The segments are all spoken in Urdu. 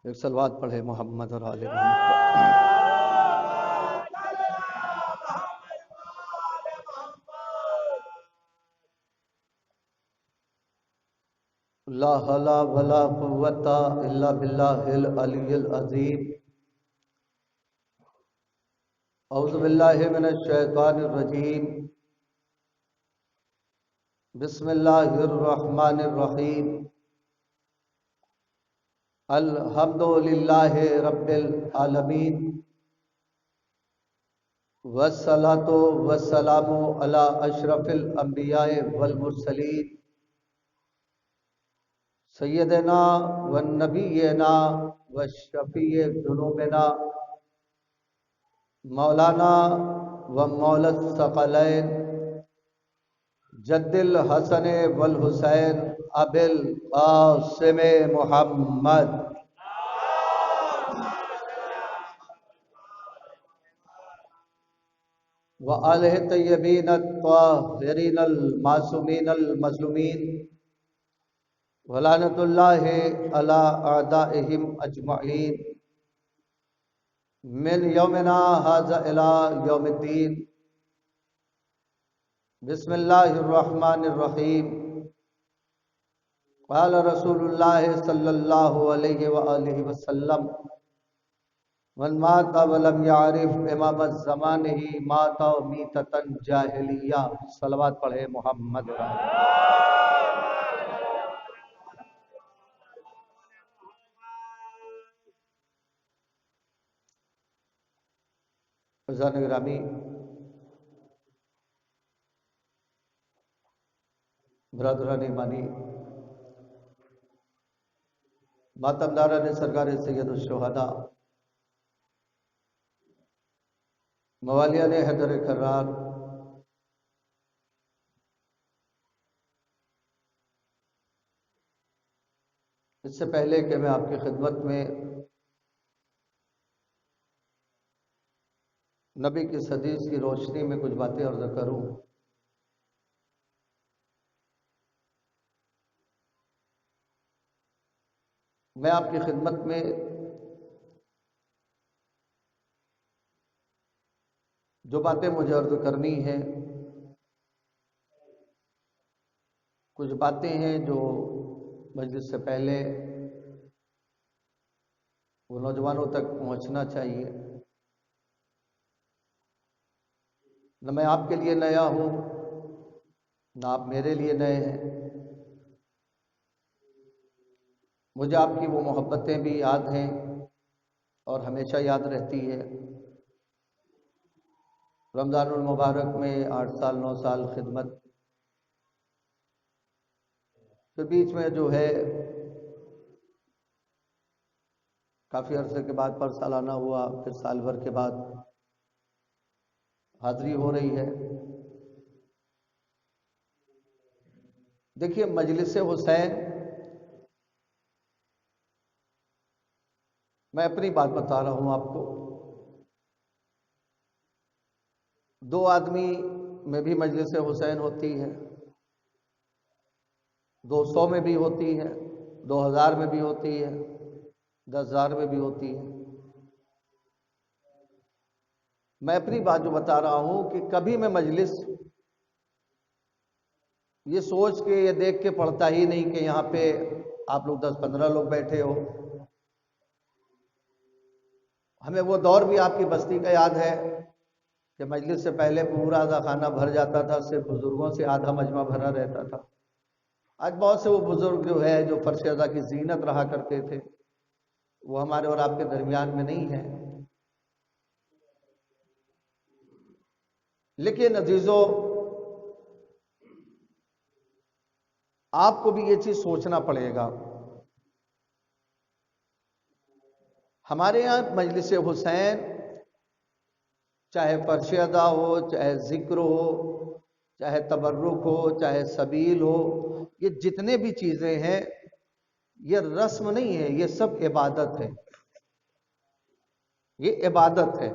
ایک صلوات پڑھے محمد اور آل محمد۔ لا حول ولا قوت الا باللہ العلی العظیم۔ اعوذ باللہ من الشیطان الرجیم۔ بسم اللہ الرحمن الرحیم۔ الحمد للہ رب العالمین، والصلاة والسلام علی اشرف الانبیاء والمرسلین، سیدنا والنبینا والشفیع ذنوبنا، مولانا و مولا الثقلین، جد الحسن والحسین ابی القاسم محمد، وآلہ طیبین الطاہرین المعصومین المظلومین، ولعنۃ اللہ علی اعدائہم اجمعین، من یومنا ھذا الی یوم الدین۔ بسم اللہ الرحمن الرحیم۔ قال رسول اللہ صلی اللہ علیہ وآلہ وسلم، من مات ولم یعرف امام زمانہ مات میتۃ جاہلیہ۔ صلوات پڑھے محمد۔ عزیزان گرامی، برادران ایمانی، ماتمداران سرکار سید الشہداء، موالیان حیدر کرار، اس سے پہلے کہ میں آپ کی خدمت میں نبی کی حدیث کی روشنی میں کچھ باتیں عرض کروں، میں آپ کی خدمت میں جو باتیں مجھے عرض کرنی ہیں، کچھ باتیں ہیں جو مجلس سے پہلے وہ نوجوانوں تک پہنچنا چاہیے۔ نہ میں آپ کے لیے نیا ہوں، نہ آپ میرے لیے نئے ہیں، مجھے آپ کی وہ محبتیں بھی یاد ہیں اور ہمیشہ یاد رہتی ہے۔ رمضان المبارک میں 8 سال 9 سال خدمت، پھر بیچ میں جو ہے کافی عرصے کے بعد پر سالانہ ہوا، پھر سال بھر کے بعد حاضری ہو رہی ہے۔ دیکھیے، مجلس حسین، میں اپنی بات بتا رہا ہوں آپ کو، 2 آدمی میں بھی مجلس حسین ہوتی ہے، 200 میں بھی ہوتی ہے، 2000 میں بھی ہوتی ہے، 10,000 میں بھی ہوتی ہے۔ میں اپنی بات جو بتا رہا ہوں کہ کبھی میں مجلس یہ سوچ کے یہ دیکھ کے پڑھتا ہی نہیں کہ یہاں پہ آپ لوگ 10-15 لوگ بیٹھے ہو۔ ہمیں وہ دور بھی آپ کی بستی کا یاد ہے کہ مجلس سے پہلے پورا آدھا خانہ بھر جاتا تھا، صرف بزرگوں سے آدھا مجمع بھرا رہتا تھا۔ آج بہت سے وہ بزرگ جو ہے جو فرش ازا کی زینت رہا کرتے تھے، وہ ہمارے اور آپ کے درمیان میں نہیں ہیں۔ لیکن عزیزو، آپ کو بھی یہ چیز سوچنا پڑے گا، ہمارے یہاں مجلس حسین چاہے فرش ادا ہو، چاہے ذکر ہو، چاہے تبرک ہو، چاہے سبیل ہو، یہ جتنے بھی چیزیں ہیں یہ رسم نہیں ہے، یہ سب عبادت ہے، یہ عبادت ہے۔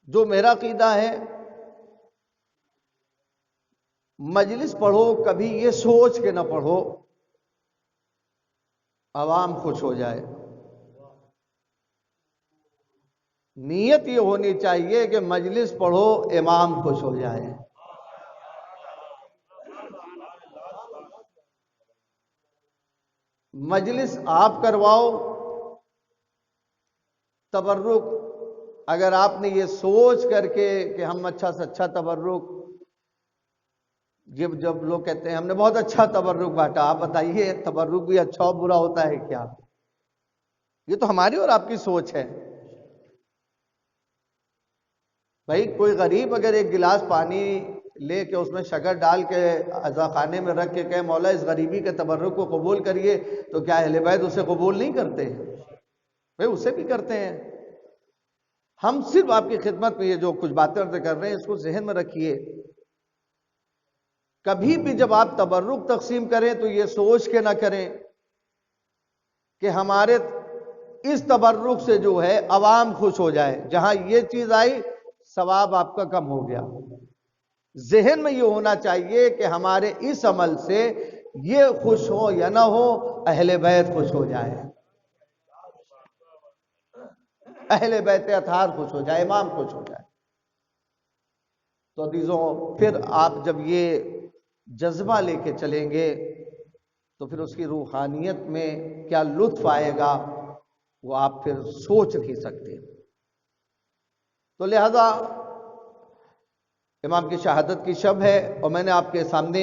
جو میرا عقیدہ ہے مجلس پڑھو کبھی یہ سوچ کے نہ پڑھو عوام خوش ہو جائے. نیت یہ ہونی چاہیے کہ مجلس پڑھو امام خوش ہو جائے. مجلس آپ کرواؤ تبرک، اگر آپ نے یہ سوچ کر کے کہ ہم اچھا سے اچھا تبرک، جب لوگ کہتے ہیں ہم نے بہت اچھا تبرک بانٹا، آپ بتائیے تبرک بھی اچھا اور برا ہوتا ہے کیا؟ یہ تو ہماری اور آپ کی سوچ ہے. بھائی کوئی غریب اگر ایک گلاس پانی لے کے اس میں شکر ڈال کے عزا خانے میں رکھ کے کہے مولا اس غریبی کے تبرک کو قبول کریے، تو کیا اہل بیت اسے قبول نہیں کرتے؟ بھائی اسے بھی کرتے ہیں. ہم صرف آپ کی خدمت میں یہ جو کچھ باتیں کر رہے ہیں اس کو ذہن میں رکھیے. کبھی بھی جب آپ تبرک تقسیم کریں تو یہ سوچ کے نہ کریں کہ ہمارے اس تبرک سے جو ہے عوام خوش ہو جائے. جہاں یہ چیز آئی ثواب آپ کا کم ہو گیا. ذہن میں یہ ہونا چاہیے کہ ہمارے اس عمل سے یہ خوش ہو یا نہ ہو اہل بیت خوش ہو جائے، اہل بیت اطہار خوش ہو جائے، امام خوش ہو جائے. تو عزیزوں پھر آپ جب یہ جذبہ لے کے چلیں گے تو پھر اس کی روحانیت میں کیا لطف آئے گا وہ آپ پھر سوچ نہیں سکتے. تو لہذا امام کی شہادت کی شب ہے اور میں نے آپ کے سامنے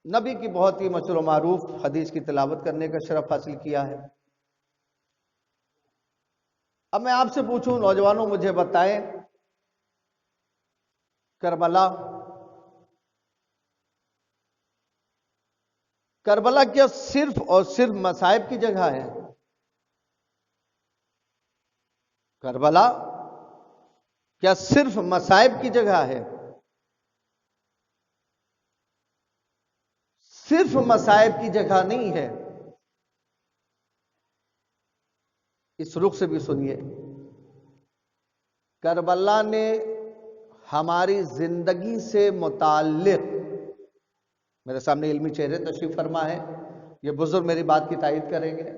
نبی کی بہت ہی مشہور و معروف حدیث کی تلاوت کرنے کا شرف حاصل کیا ہے. اب میں آپ سے پوچھوں نوجوانوں مجھے بتائیں کربلا کیا صرف اور صرف مصائب کی جگہ ہے؟ کربلا کیا صرف مصائب کی جگہ ہے؟ صرف مصائب کی جگہ نہیں ہے. اس رخ سے بھی سنیے، کربلا نے ہماری زندگی سے متعلق، میرے سامنے علمی چہرے تشریف فرما ہے، یہ بزرگ میری بات کی تائید کریں گے،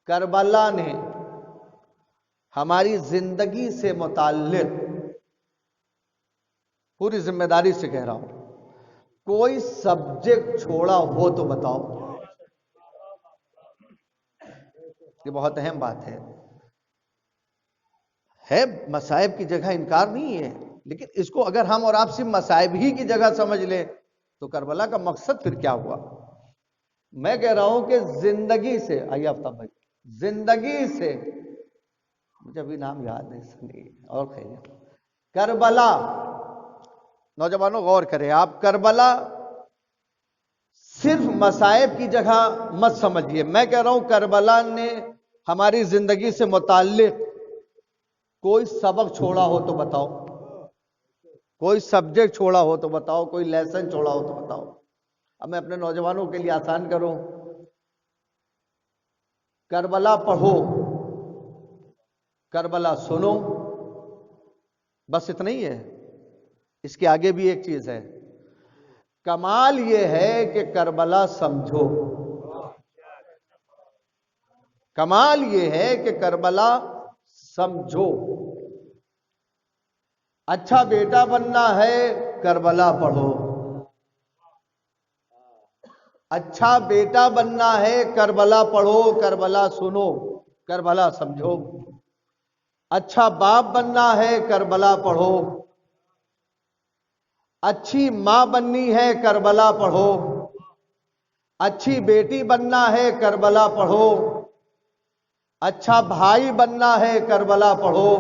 کربلا نے ہماری زندگی سے متعلق، پوری ذمہ داری سے کہہ رہا ہوں، کوئی سبجیکٹ چھوڑا ہو تو بتاؤ. یہ بہت اہم بات ہے مصائب کی جگہ انکار نہیں ہے، لیکن اس کو اگر ہم اور آپ صرف مصائب ہی کی جگہ سمجھ لیں تو کربلا کا مقصد پھر کیا ہوا؟ میں کہہ رہا ہوں کہ زندگی سے، آئیے آفتاب بھائی، زندگی سے، مجھے ابھی نام یاد نہیں اور خیریت، کربلا، نوجوانوں غور کریں آپ، کربلا صرف مصائب کی جگہ مت سمجھیے. میں کہہ رہا ہوں کربلا نے ہماری زندگی سے متعلق کوئی سبق چھوڑا ہو تو بتاؤ، کوئی سبجیکٹ چھوڑا ہو تو بتاؤ، کوئی لیسن چھوڑا ہو تو بتاؤ. اب میں اپنے نوجوانوں کے لیے آسان کروں، کربلا پڑھو، کربلا سنو، بس اتنا ہی ہے. اس کے آگے بھی ایک چیز ہے، کمال یہ ہے کہ کربلا سمجھو. کمال یہ ہے کہ کربلا سمجھو. اچھا بیٹا بننا ہے کربلا پڑھو، اچھا بیٹا بننا ہے کربلا پڑھو، کربلا سنو، کربلا سمجھو. اچھا باپ بننا ہے کربلا پڑھو، اچھی ماں بننی ہے کربلا پڑھو، اچھی بیٹی بننا ہے کربلا پڑھو، اچھا بھائی بننا ہے کربلا پڑھو.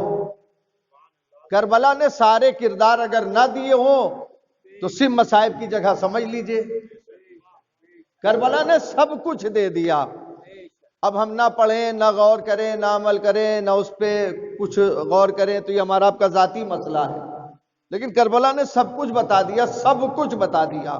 کربلا نے سارے کردار اگر نہ دیے ہوں تو صرف مصائب کی جگہ سمجھ لیجئے. کربلا نے سب کچھ دے دیا. اب ہم نہ پڑھیں، نہ غور کریں، نہ عمل کریں، نہ اس پہ کچھ غور کریں تو یہ ہمارا آپ کا ذاتی مسئلہ ہے، لیکن کربلا نے سب کچھ بتا دیا، سب کچھ بتا دیا.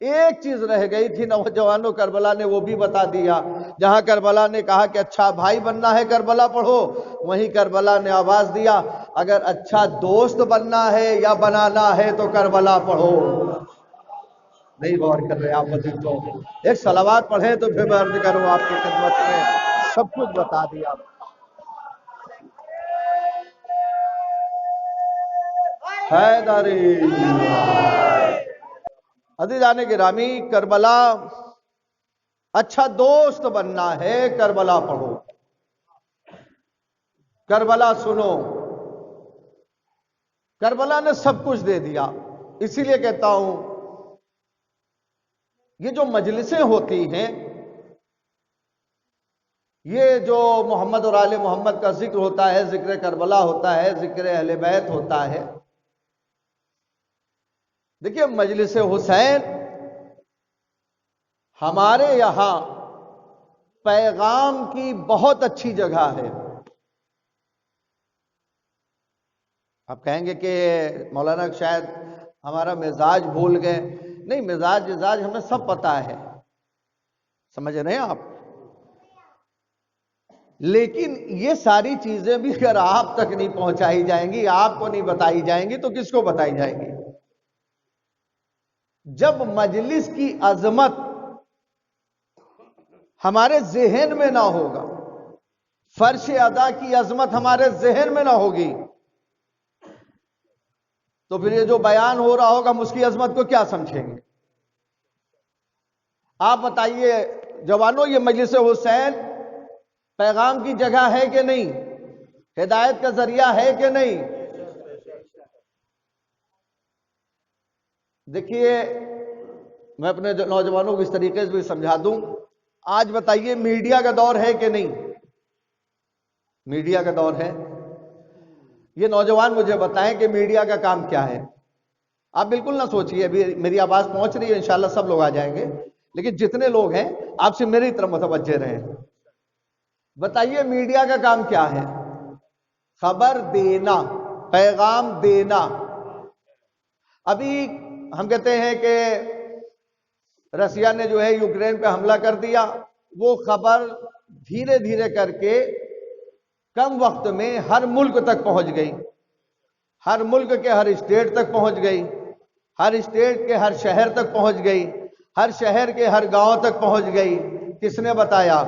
ایک چیز رہ گئی تھی نوجوانوں، کربلا نے وہ بھی بتا دیا. جہاں کربلا نے کہا کہ اچھا بھائی بننا ہے کربلا پڑھو، وہیں کربلا نے آواز دیا اگر اچھا دوست بننا ہے یا بنانا ہے تو کربلا پڑھو. نہیں غور کر رہے آپ مزید تو ایک صلوات پڑھیں تو پھر میں عرض کروں آپ کی خدمت میں سب کچھ بتا دیا. حیدری عزیزان گرامی، کربلا اچھا دوست بننا ہے. کربلا پڑھو، کربلا سنو. کربلا نے سب کچھ دے دیا. اسی لیے کہتا ہوں یہ جو مجلسیں ہوتی ہیں، یہ جو محمد اور آل محمد کا ذکر ہوتا ہے، ذکر کربلا ہوتا ہے، ذکر اہل بیت ہوتا ہے. دیکھیے مجلس حسین ہمارے یہاں پیغام کی بہت اچھی جگہ ہے. آپ کہیں گے کہ مولانا شاید ہمارا مزاج بھول گئے. نہیں، مزاج ہمیں سب پتا ہے، سمجھ رہے ہیں آپ. لیکن یہ ساری چیزیں بھی اگر آپ تک نہیں پہنچائی جائیں گی، آپ کو نہیں بتائی جائیں گی، تو کس کو بتائی جائیں گی؟ جب مجلس کی عظمت ہمارے ذہن میں نہ ہوگا، فرش ادا کی عظمت ہمارے ذہن میں نہ ہوگی، تو پھر یہ جو بیان ہو رہا ہوگا ہم اس کی عظمت کو کیا سمجھیں گے؟ آپ بتائیے جوانوں، یہ مجلس حسین پیغام کی جگہ ہے کہ نہیں؟ ہدایت کا ذریعہ ہے کہ نہیں؟ دیکھیے میں اپنے نوجوانوں کو اس طریقے سے بھی سمجھا دوں. آج بتائیے میڈیا کا دور ہے کہ نہیں؟ میڈیا کا دور ہے. یہ نوجوان مجھے بتائیں کہ میڈیا کا کام کیا ہے. آپ بالکل نہ سوچئے، ابھی میری آواز پہنچ رہی ہے، انشاءاللہ سب لوگ آ جائیں گے، لیکن جتنے لوگ ہیں آپ سے میری طرف متوجہ رہیں. بتائیے میڈیا کا کام کیا ہے؟ خبر دینا، پیغام دینا. ابھی ہم کہتے ہیں کہ رشیا نے جو ہے یوکرین پہ حملہ کر دیا، وہ خبر دھیرے دھیرے کر کے کم وقت میں ہر ملک تک پہنچ گئی، ہر ملک کے ہر اسٹیٹ تک پہنچ گئی، ہر اسٹیٹ کے ہر شہر تک پہنچ گئی، ہر شہر کے ہر گاؤں تک پہنچ گئی. کس نے بتایا؟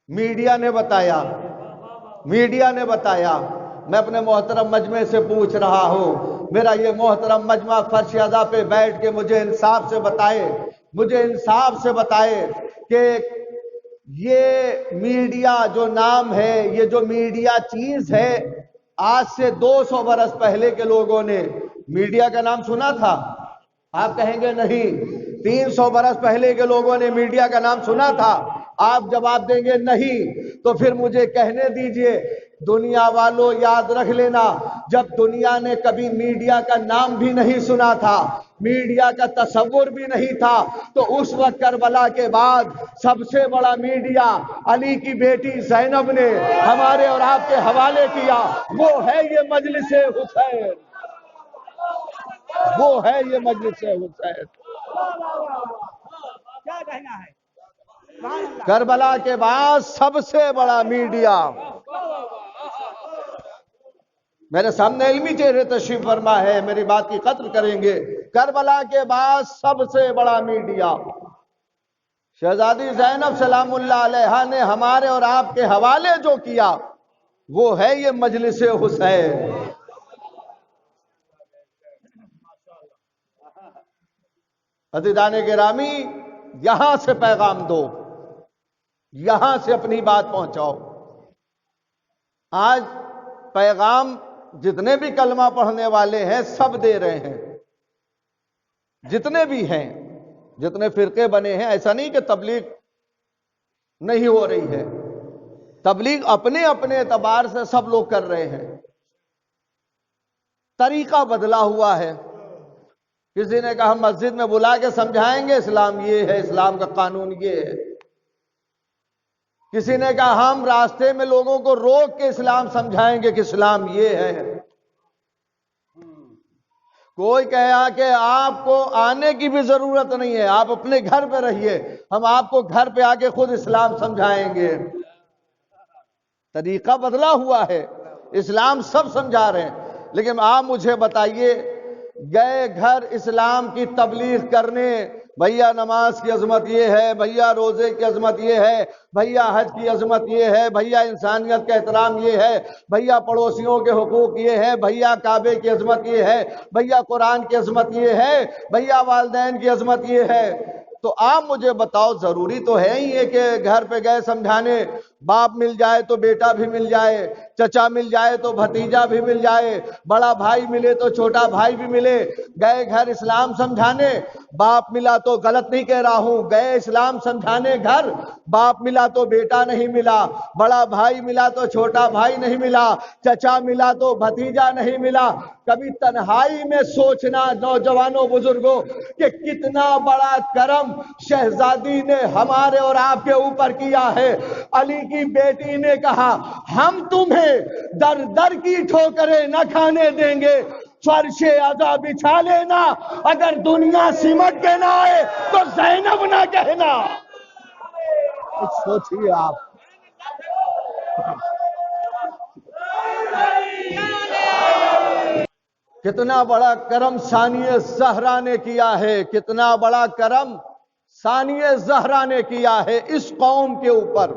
میڈیا نے بتایا. میڈیا نے بتایا. میں اپنے محترم مجمع سے پوچھ رہا ہوں، میرا یہ محترم مجمع فرش ادا پہ بیٹھ کے مجھے انصاف سے بتائے کہ یہ میڈیا جو نام ہے، یہ جو میڈیا چیز ہے، آج سے 200 برس پہلے کے لوگوں نے میڈیا کا نام سنا تھا؟ آپ کہیں گے نہیں. 300 برس پہلے کے لوگوں نے میڈیا کا نام سنا تھا؟ آپ جواب دیں گے نہیں. تو پھر مجھے کہنے دیجئے، دنیا والوں یاد رکھ لینا، جب دنیا نے کبھی میڈیا کا نام بھی نہیں سنا تھا، میڈیا کا تصور بھی نہیں تھا، تو اس وقت کربلا کے بعد سب سے بڑا میڈیا علی کی بیٹی زینب نے ہمارے اور آپ کے حوالے کیا. وہ ہے یہ مجلس حسین، وہ ہے یہ مجلس حسین. کیا کہنا ہے؟ کربلا کے بعد سب سے بڑا میڈیا. میرے سامنے علمی چہرے تشریف فرما ہے، میری بات کی قدر کریں گے. کربلا کے بعد سب سے بڑا میڈیا شہزادی زینب سلام اللہ علیہا نے ہمارے اور آپ کے حوالے جو کیا، وہ ہے یہ مجلس حسین. عزیزان گرامی، یہاں سے پیغام دو، یہاں سے اپنی بات پہنچاؤ. آج پیغام جتنے بھی کلمہ پڑھنے والے ہیں سب دے رہے ہیں، جتنے بھی ہیں، جتنے فرقے بنے ہیں. ایسا نہیں کہ تبلیغ نہیں ہو رہی ہے، تبلیغ اپنے اپنے اعتبار سے سب لوگ کر رہے ہیں. طریقہ بدلا ہوا ہے. کسی نے کہا ہم مسجد میں بلا کے سمجھائیں گے اسلام یہ ہے، اسلام کا قانون یہ ہے. کسی نے کہا ہم راستے میں لوگوں کو روک کے اسلام سمجھائیں گے کہ اسلام یہ ہے. کوئی کہا کہ آپ کو آنے کی بھی ضرورت نہیں ہے، آپ اپنے گھر پہ رہیے، ہم آپ کو گھر پہ آ کے خود اسلام سمجھائیں گے. طریقہ بدلا ہوا ہے، اسلام سب سمجھا رہے ہیں. لیکن آپ مجھے بتائیے گئے گھر اسلام کی تبلیغ کرنے، بھیا نماز کی عظمت یہ ہے، بھیا روزے کی عظمت یہ ہے، بھیا حج کی عظمت یہ ہے، بھیا انسانیت کا احترام یہ ہے، بھیا پڑوسیوں کے حقوق یہ ہے، بھیا کعبے کی عظمت یہ ہے، بھیا قرآن کی عظمت یہ ہے، بھیا والدین کی عظمت یہ ہے۔ تو آپ مجھے بتاؤ، ضروری تو ہے ہی ہے کہ گھر پہ گئے سمجھانے، باپ مل جائے تو بیٹا بھی مل جائے، چچا مل جائے تو بھتیجا بھی مل جائے، بڑا بھائی ملے تو چھوٹا بھائی بھی ملے، گئے گھر اسلام سمجھانے، باپ ملا تو غلط نہیں کہہ رہا ہوں، گئے اسلام سمجھانے گھر، باپ ملا تو بیٹا نہیں ملا، بڑا بھائی ملا تو چھوٹا بھائی نہیں ملا، چچا ملا تو بھتیجا نہیں ملا۔ کبھی تنہائی میں سوچنا نوجوانوں بزرگوں کہ کتنا بڑا کرم شہزادی نے ہمارے اور آپ کے اوپر کیا ہے۔ علی کی بیٹی نے کہا ہم تمہیں در در کی ٹھوکریں نہ کھانے دیں گے، فرش عزا بچھا لینا، اگر دنیا سمٹ کے نہ آئے تو زینب نہ کہنا۔ سوچئے آپ، کتنا بڑا کرم ثانیہ زہرا نے کیا ہے، کتنا بڑا کرم ثانیہ زہرا نے کیا ہے اس قوم کے اوپر۔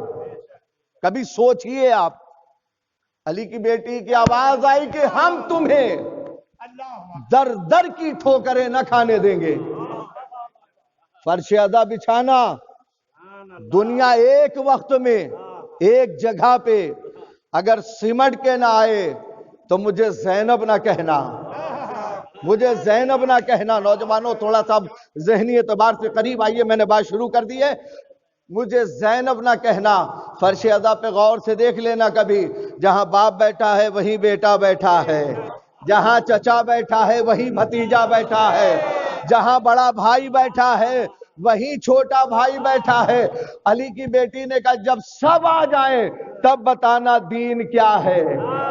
کبھی سوچئے آپ، علی کی بیٹی کی آواز آئی کہ ہم تمہیں در در کی ٹھوکریں نہ کھانے دیں گے، فرش عزا بچھانا، دنیا ایک وقت میں ایک جگہ پہ اگر سمٹ کے نہ آئے تو مجھے زینب نہ کہنا، مجھے زینب نہ کہنا۔ نوجوانوں تھوڑا سا ذہنی اعتبار سے قریب آئیے، میں نے بات شروع کر دی ہے۔ مجھے زینب نہ کہنا۔ فرش عزا پہ غور سے دیکھ لینا کبھی، جہاں باپ بیٹھا ہے وہیں بیٹا بیٹھا ہے، جہاں چچا بیٹھا ہے وہیں بھتیجا بیٹھا ہے، جہاں بڑا بھائی بیٹھا ہے وہیں چھوٹا بھائی بیٹھا ہے۔ علی کی بیٹی نے کہا جب سب آ جائیں تب بتانا دین کیا ہے،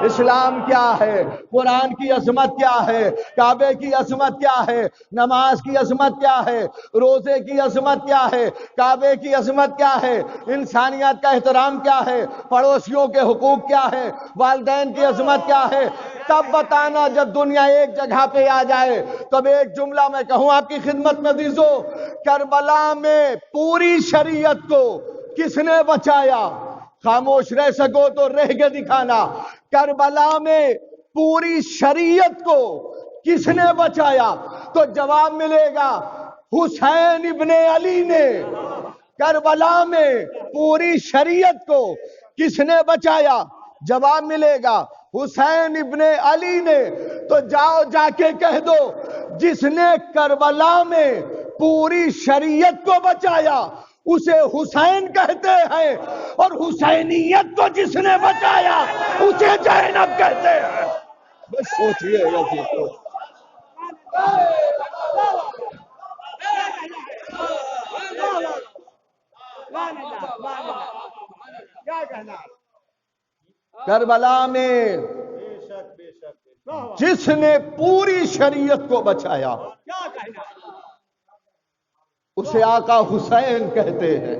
اسلام کیا ہے، قرآن کی عظمت کیا ہے، کعبے کی عظمت کیا ہے، نماز کی عظمت کیا ہے، روزے کی عظمت کیا ہے، کعبے کی عظمت کیا ہے، انسانیت کا احترام کیا ہے، پڑوسیوں کے حقوق کیا ہے، والدین کی عظمت کیا ہے، تب بتانا جب دنیا ایک جگہ پہ آ جائے۔ تب ایک جملہ میں کہوں آپ کی خدمت میں عزیزو، کربلا میں پوری شریعت کو کس نے بچایا؟ خاموش رہ سکو تو رہ کے دکھانا۔ کربلا میں پوری شریعت کو کس نے بچایا؟ تو جواب ملے گا حسین ابن علی نے۔ کربلا میں پوری شریعت کو کس نے بچایا؟ جواب ملے گا حسین ابن علی نے۔ تو جاؤ جا کے کہہ دو جس نے کربلا میں پوری شریعت کو بچایا اسے حسین کہتے ہیں، اور حسینیت کو جس نے بچایا اسے زینب کہتے ہیں۔ بس سوچئے کربلا میں جس نے پوری شریعت کو بچایا اسے آقا حسین کہتے ہیں،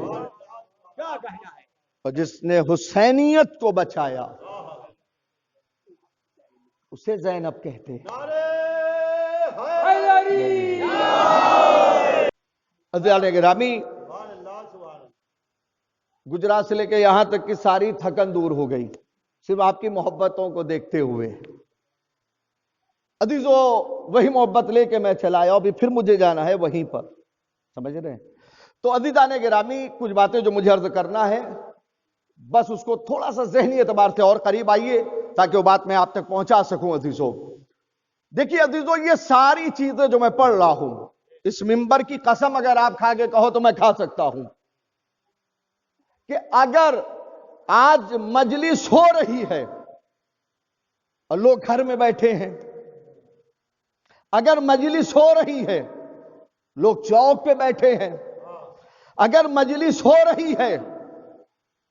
اور جس نے حسینیت کو بچایا اسے زینب کہتے ہیں۔ عزیزان گرامی، گجرات سے لے کے یہاں تک کی ساری تھکن دور ہو گئی صرف آپ کی محبتوں کو دیکھتے ہوئے۔ عزیزو، وہی محبت لے کے میں چلا آیا، ابھی پھر مجھے جانا ہے وہیں پر، سمجھ رہے ہیں؟ تو عزیزان گرامی، کچھ باتیں جو مجھے عرض کرنا ہے، بس اس کو تھوڑا سا ذہنی اعتبار سے اور قریب آئیے تاکہ وہ بات میں آپ تک پہنچا سکوں۔ عزیزو دیکھیے، عزیزو یہ ساری چیزیں جو میں پڑھ رہا ہوں، اس منبر کی قسم اگر آپ کھا کے کہو تو میں کھا سکتا ہوں کہ اگر آج مجلس ہو رہی ہے اور لوگ گھر میں بیٹھے ہیں، اگر مجلس ہو رہی ہے لوگ چوک پہ بیٹھے ہیں، اگر مجلس ہو رہی ہے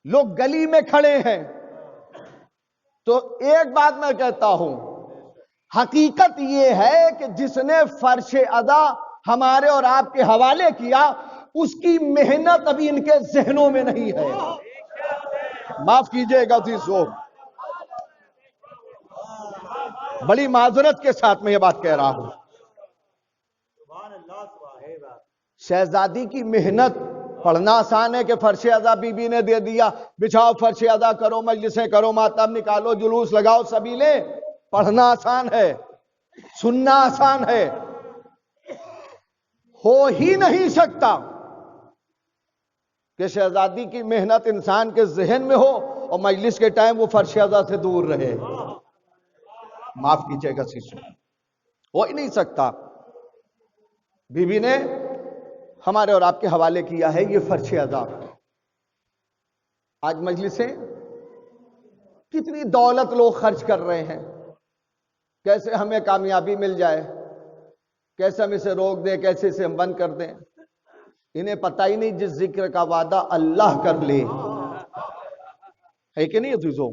لوگ گلی میں کھڑے ہیں، تو ایک بات میں کہتا ہوں، حقیقت یہ ہے کہ جس نے فرش عزا ہمارے اور آپ کے حوالے کیا اس کی محنت ابھی ان کے ذہنوں میں نہیں ہے۔ معاف کیجئے گا عزیزو، بڑی معذرت کے ساتھ میں یہ بات کہہ رہا ہوں۔ شہزادی کی محنت پڑھنا آسان ہے کہ فرش ادا بی بی نے دے دیا، بچھاؤ فرش ادا کرو، مجلسیں کرو، ماتم نکالو، جلوس لگاؤ، سبیلے؟ پڑھنا آسان ہے، سننا آسان ہے، ہو ہی نہیں سکتا کہ شہزادی کی محنت انسان کے ذہن میں ہو اور مجلس کے ٹائم وہ فرش ادا سے دور رہے۔ معاف کیجیے گا سیسو، ہو ہی نہیں سکتا۔ بی بی نے ہمارے اور آپ کے حوالے کیا ہے یہ فرش ادا۔ آج مجلسیں کتنی دولت لوگ خرچ کر رہے ہیں، کیسے ہمیں کامیابی مل جائے، کیسے ہم اسے روک دیں، کیسے اسے ہم بند کر دیں۔ انہیں پتہ ہی نہیں جس ذکر کا وعدہ اللہ کر لے، ہے کہ نہیں عزیزوں؟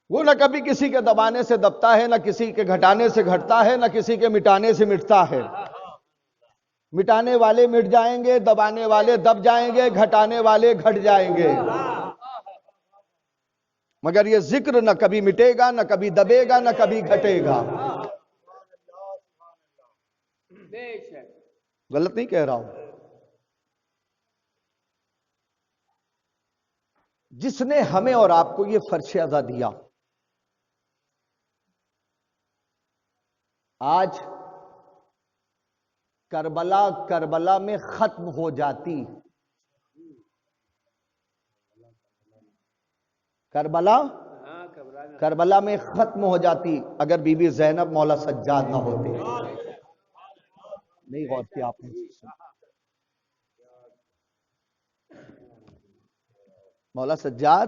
وہ نہ کبھی کسی کے دبانے سے دبتا ہے، نہ کسی کے گھٹانے سے گھٹتا ہے، نہ کسی کے مٹانے سے مٹتا ہے۔ مٹانے والے مٹ جائیں گے، دبانے والے دب جائیں گے، گھٹانے والے گھٹ جائیں گے، مگر یہ ذکر نہ کبھی مٹے گا، نہ کبھی دبے گا، نہ کبھی گھٹے گا۔ غلط نہیں کہہ رہا ہوں۔ جس نے ہمیں اور آپ کو یہ فرش ادا دیا، آج کربلا میں ختم ہو جاتی، کربلا میں ختم ہو جاتی اگر بی بی زینب مولا سجاد نہ ہوتے۔ نہیں غور کیا آپ نے؟ مولا سجاد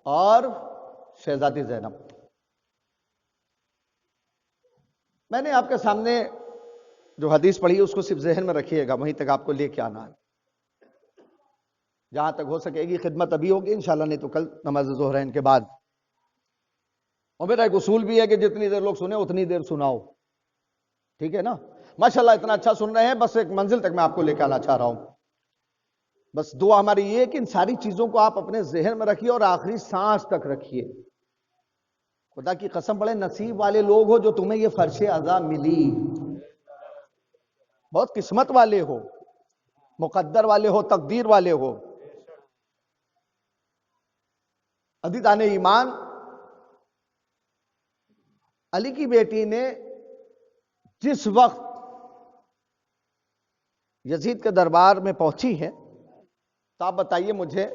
اور شہزادی زینب۔ میں نے آپ کے سامنے جو حدیث پڑھی اس کو صرف ذہن میں رکھیے گا، وہیں تک آپ کو لے کے آنا ہے۔ جہاں تک ہو سکے گی خدمت ابھی ہوگی انشاءاللہ، نہیں تو کل نماز ظہرین کے بعد۔ اور میرا ایک اصول بھی ہے کہ جتنی دیر لوگ سنیں اتنی دیر سناؤ، ٹھیک ہے نا؟ ماشاءاللہ اتنا اچھا سن رہے ہیں، بس ایک منزل تک میں آپ کو لے کے آنا چاہ رہا ہوں۔ بس دعا ہماری یہ ہے کہ ان ساری چیزوں کو آپ اپنے ذہن میں رکھیے اور آخری سانس تک رکھیے۔ خدا کی قسم بڑے نصیب والے لوگ ہو جو تمہیں یہ فرش ادا ملی، بہت قسمت والے ہو، مقدر والے ہو، تقدیر والے ہو۔ عزیزان ایمان، علی کی بیٹی نے جس وقت یزید کے دربار میں پہنچی ہے، تو آپ بتائیے مجھے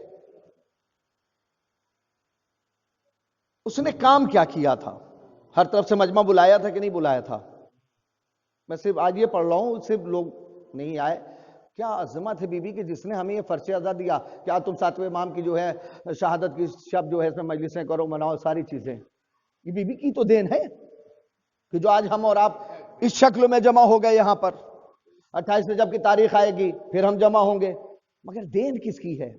اس نے کام کیا کیا تھا؟ ہر طرف سے مجمع بلایا تھا کہ نہیں بلایا تھا؟ میں صرف آج یہ پڑھ رہا ہوں، صرف لوگ نہیں آئے۔ کیا عظمت ہے بی بی کہ جس نے ہمیں یہ فرش ادا دیا۔ کیا تم ساتویں امام کی جو ہے شہادت کی شب جو ہے اس میں مجلسیں کرو، مناؤ، ساری چیزیں، یہ بی بی کی تو دین ہے کہ جو آج ہم اور آپ اس شکل میں جمع ہو گئے یہاں پر۔ 28 رجب کی تاریخ آئے گی پھر ہم جمع ہوں گے، مگر دین کس کی ہے؟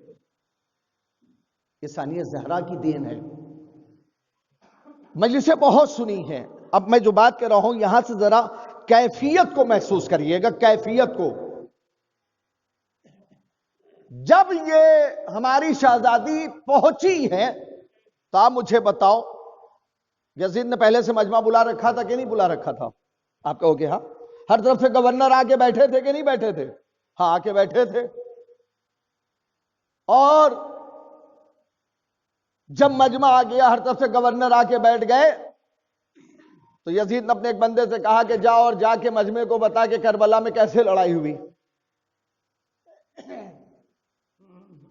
یہ ثانیہ زہرا کی دین ہے۔ مجلسیں بہت سنی ہیں، اب میں جو بات کر رہا ہوں یہاں سے ذرا کیفیت کو محسوس کریے گا، کیفیت کو۔ جب یہ ہماری شہزادی پہنچی ہے تو آپ مجھے بتاؤ، یزید نے پہلے سے مجمع بلا رکھا تھا کہ نہیں بلا رکھا تھا؟ آپ کہو گے ہاں۔ ہر طرف سے گورنر آ کے بیٹھے تھے کہ نہیں بیٹھے تھے؟ ہاں آ کے بیٹھے تھے۔ اور جب مجمع آ گیا، ہر طرف سے گورنر آ کے بیٹھ گئے، تو یزید نے اپنے ایک بندے سے کہا کہ جا اور جا کے مجمع کو بتا کہ کربلا میں کیسے لڑائی ہوئی۔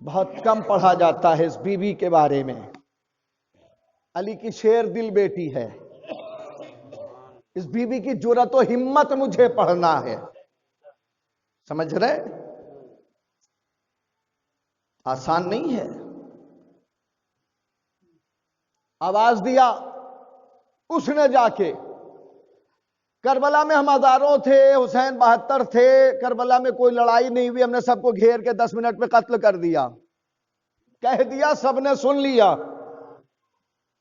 بہت کم پڑھا جاتا ہے اس بی بی کے بارے میں۔ علی کی شیر دل بیٹی ہے، اس بی بی کی جرأت و ہمت مجھے پڑھنا ہے، سمجھ رہے؟ آسان نہیں ہے۔ آواز دیا اس نے جا کے، کربلا میں ہم ہزاروں تھے، حسین 72 تھے، کربلا میں کوئی لڑائی نہیں ہوئی، ہم نے سب کو گھیر کے 10 منٹ میں قتل کر دیا، کہہ دیا، سب نے سن لیا،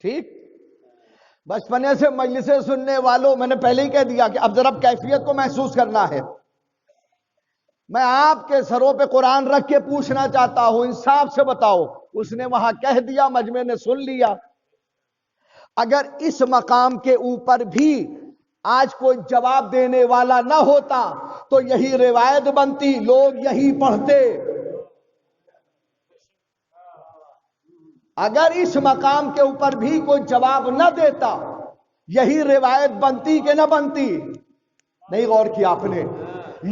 ٹھیک؟ بچپنے سے مجلسیں سننے والوں، میں نے پہلے ہی کہہ دیا کہ اب ذرا کیفیت کو محسوس کرنا ہے۔ میں آپ کے سروں پہ قرآن رکھ کے پوچھنا چاہتا ہوں، انصاف سے بتاؤ، اس نے وہاں کہہ دیا، مجمع نے سن لیا، اگر اس مقام کے اوپر بھی آج کوئی جواب دینے والا نہ ہوتا تو یہی روایت بنتی، لوگ یہی پڑھتے۔ اگر اس مقام کے اوپر بھی کوئی جواب نہ دیتا، یہی روایت بنتی کہ نہ بنتی؟ نہیں غور کیا آپ نے؟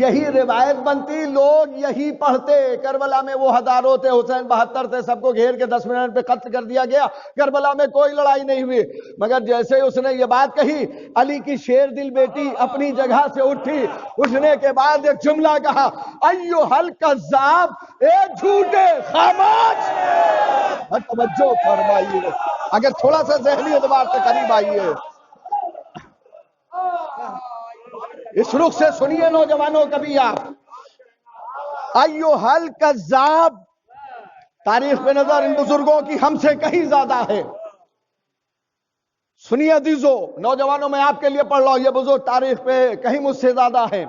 یہی روایت بنتی، لوگ یہی پڑھتے۔ کربلا میں وہ ہزاروں تھے، حسین 72 تھے، سب کو گھیر کے 10 منٹ پہ قتل کر دیا گیا۔ کربلا میں کوئی لڑائی نہیں ہوئی، مگر جیسے اس نے یہ بات کہی، علی کی شیر دل بیٹی اپنی جگہ سے اٹھی، اٹھنے کے بعد ایک جملہ کہا، ایھا الکذاب، اے جھوٹے، خاموش۔ توجہ فرمائیے، اگر تھوڑا سا ذہنی اعتبار سے قریب آئیے، اس رخ سے سنیے نوجوانوں کبھی آپ، ایھا الکذاب، تاریخ پہ نظر ان بزرگوں کی ہم سے کہیں زیادہ ہے۔ سنیے عزیزو، نوجوانوں میں آپ کے لیے پڑھ رہا ہوں، یہ بزرگ تاریخ پہ کہیں مجھ سے زیادہ ہے،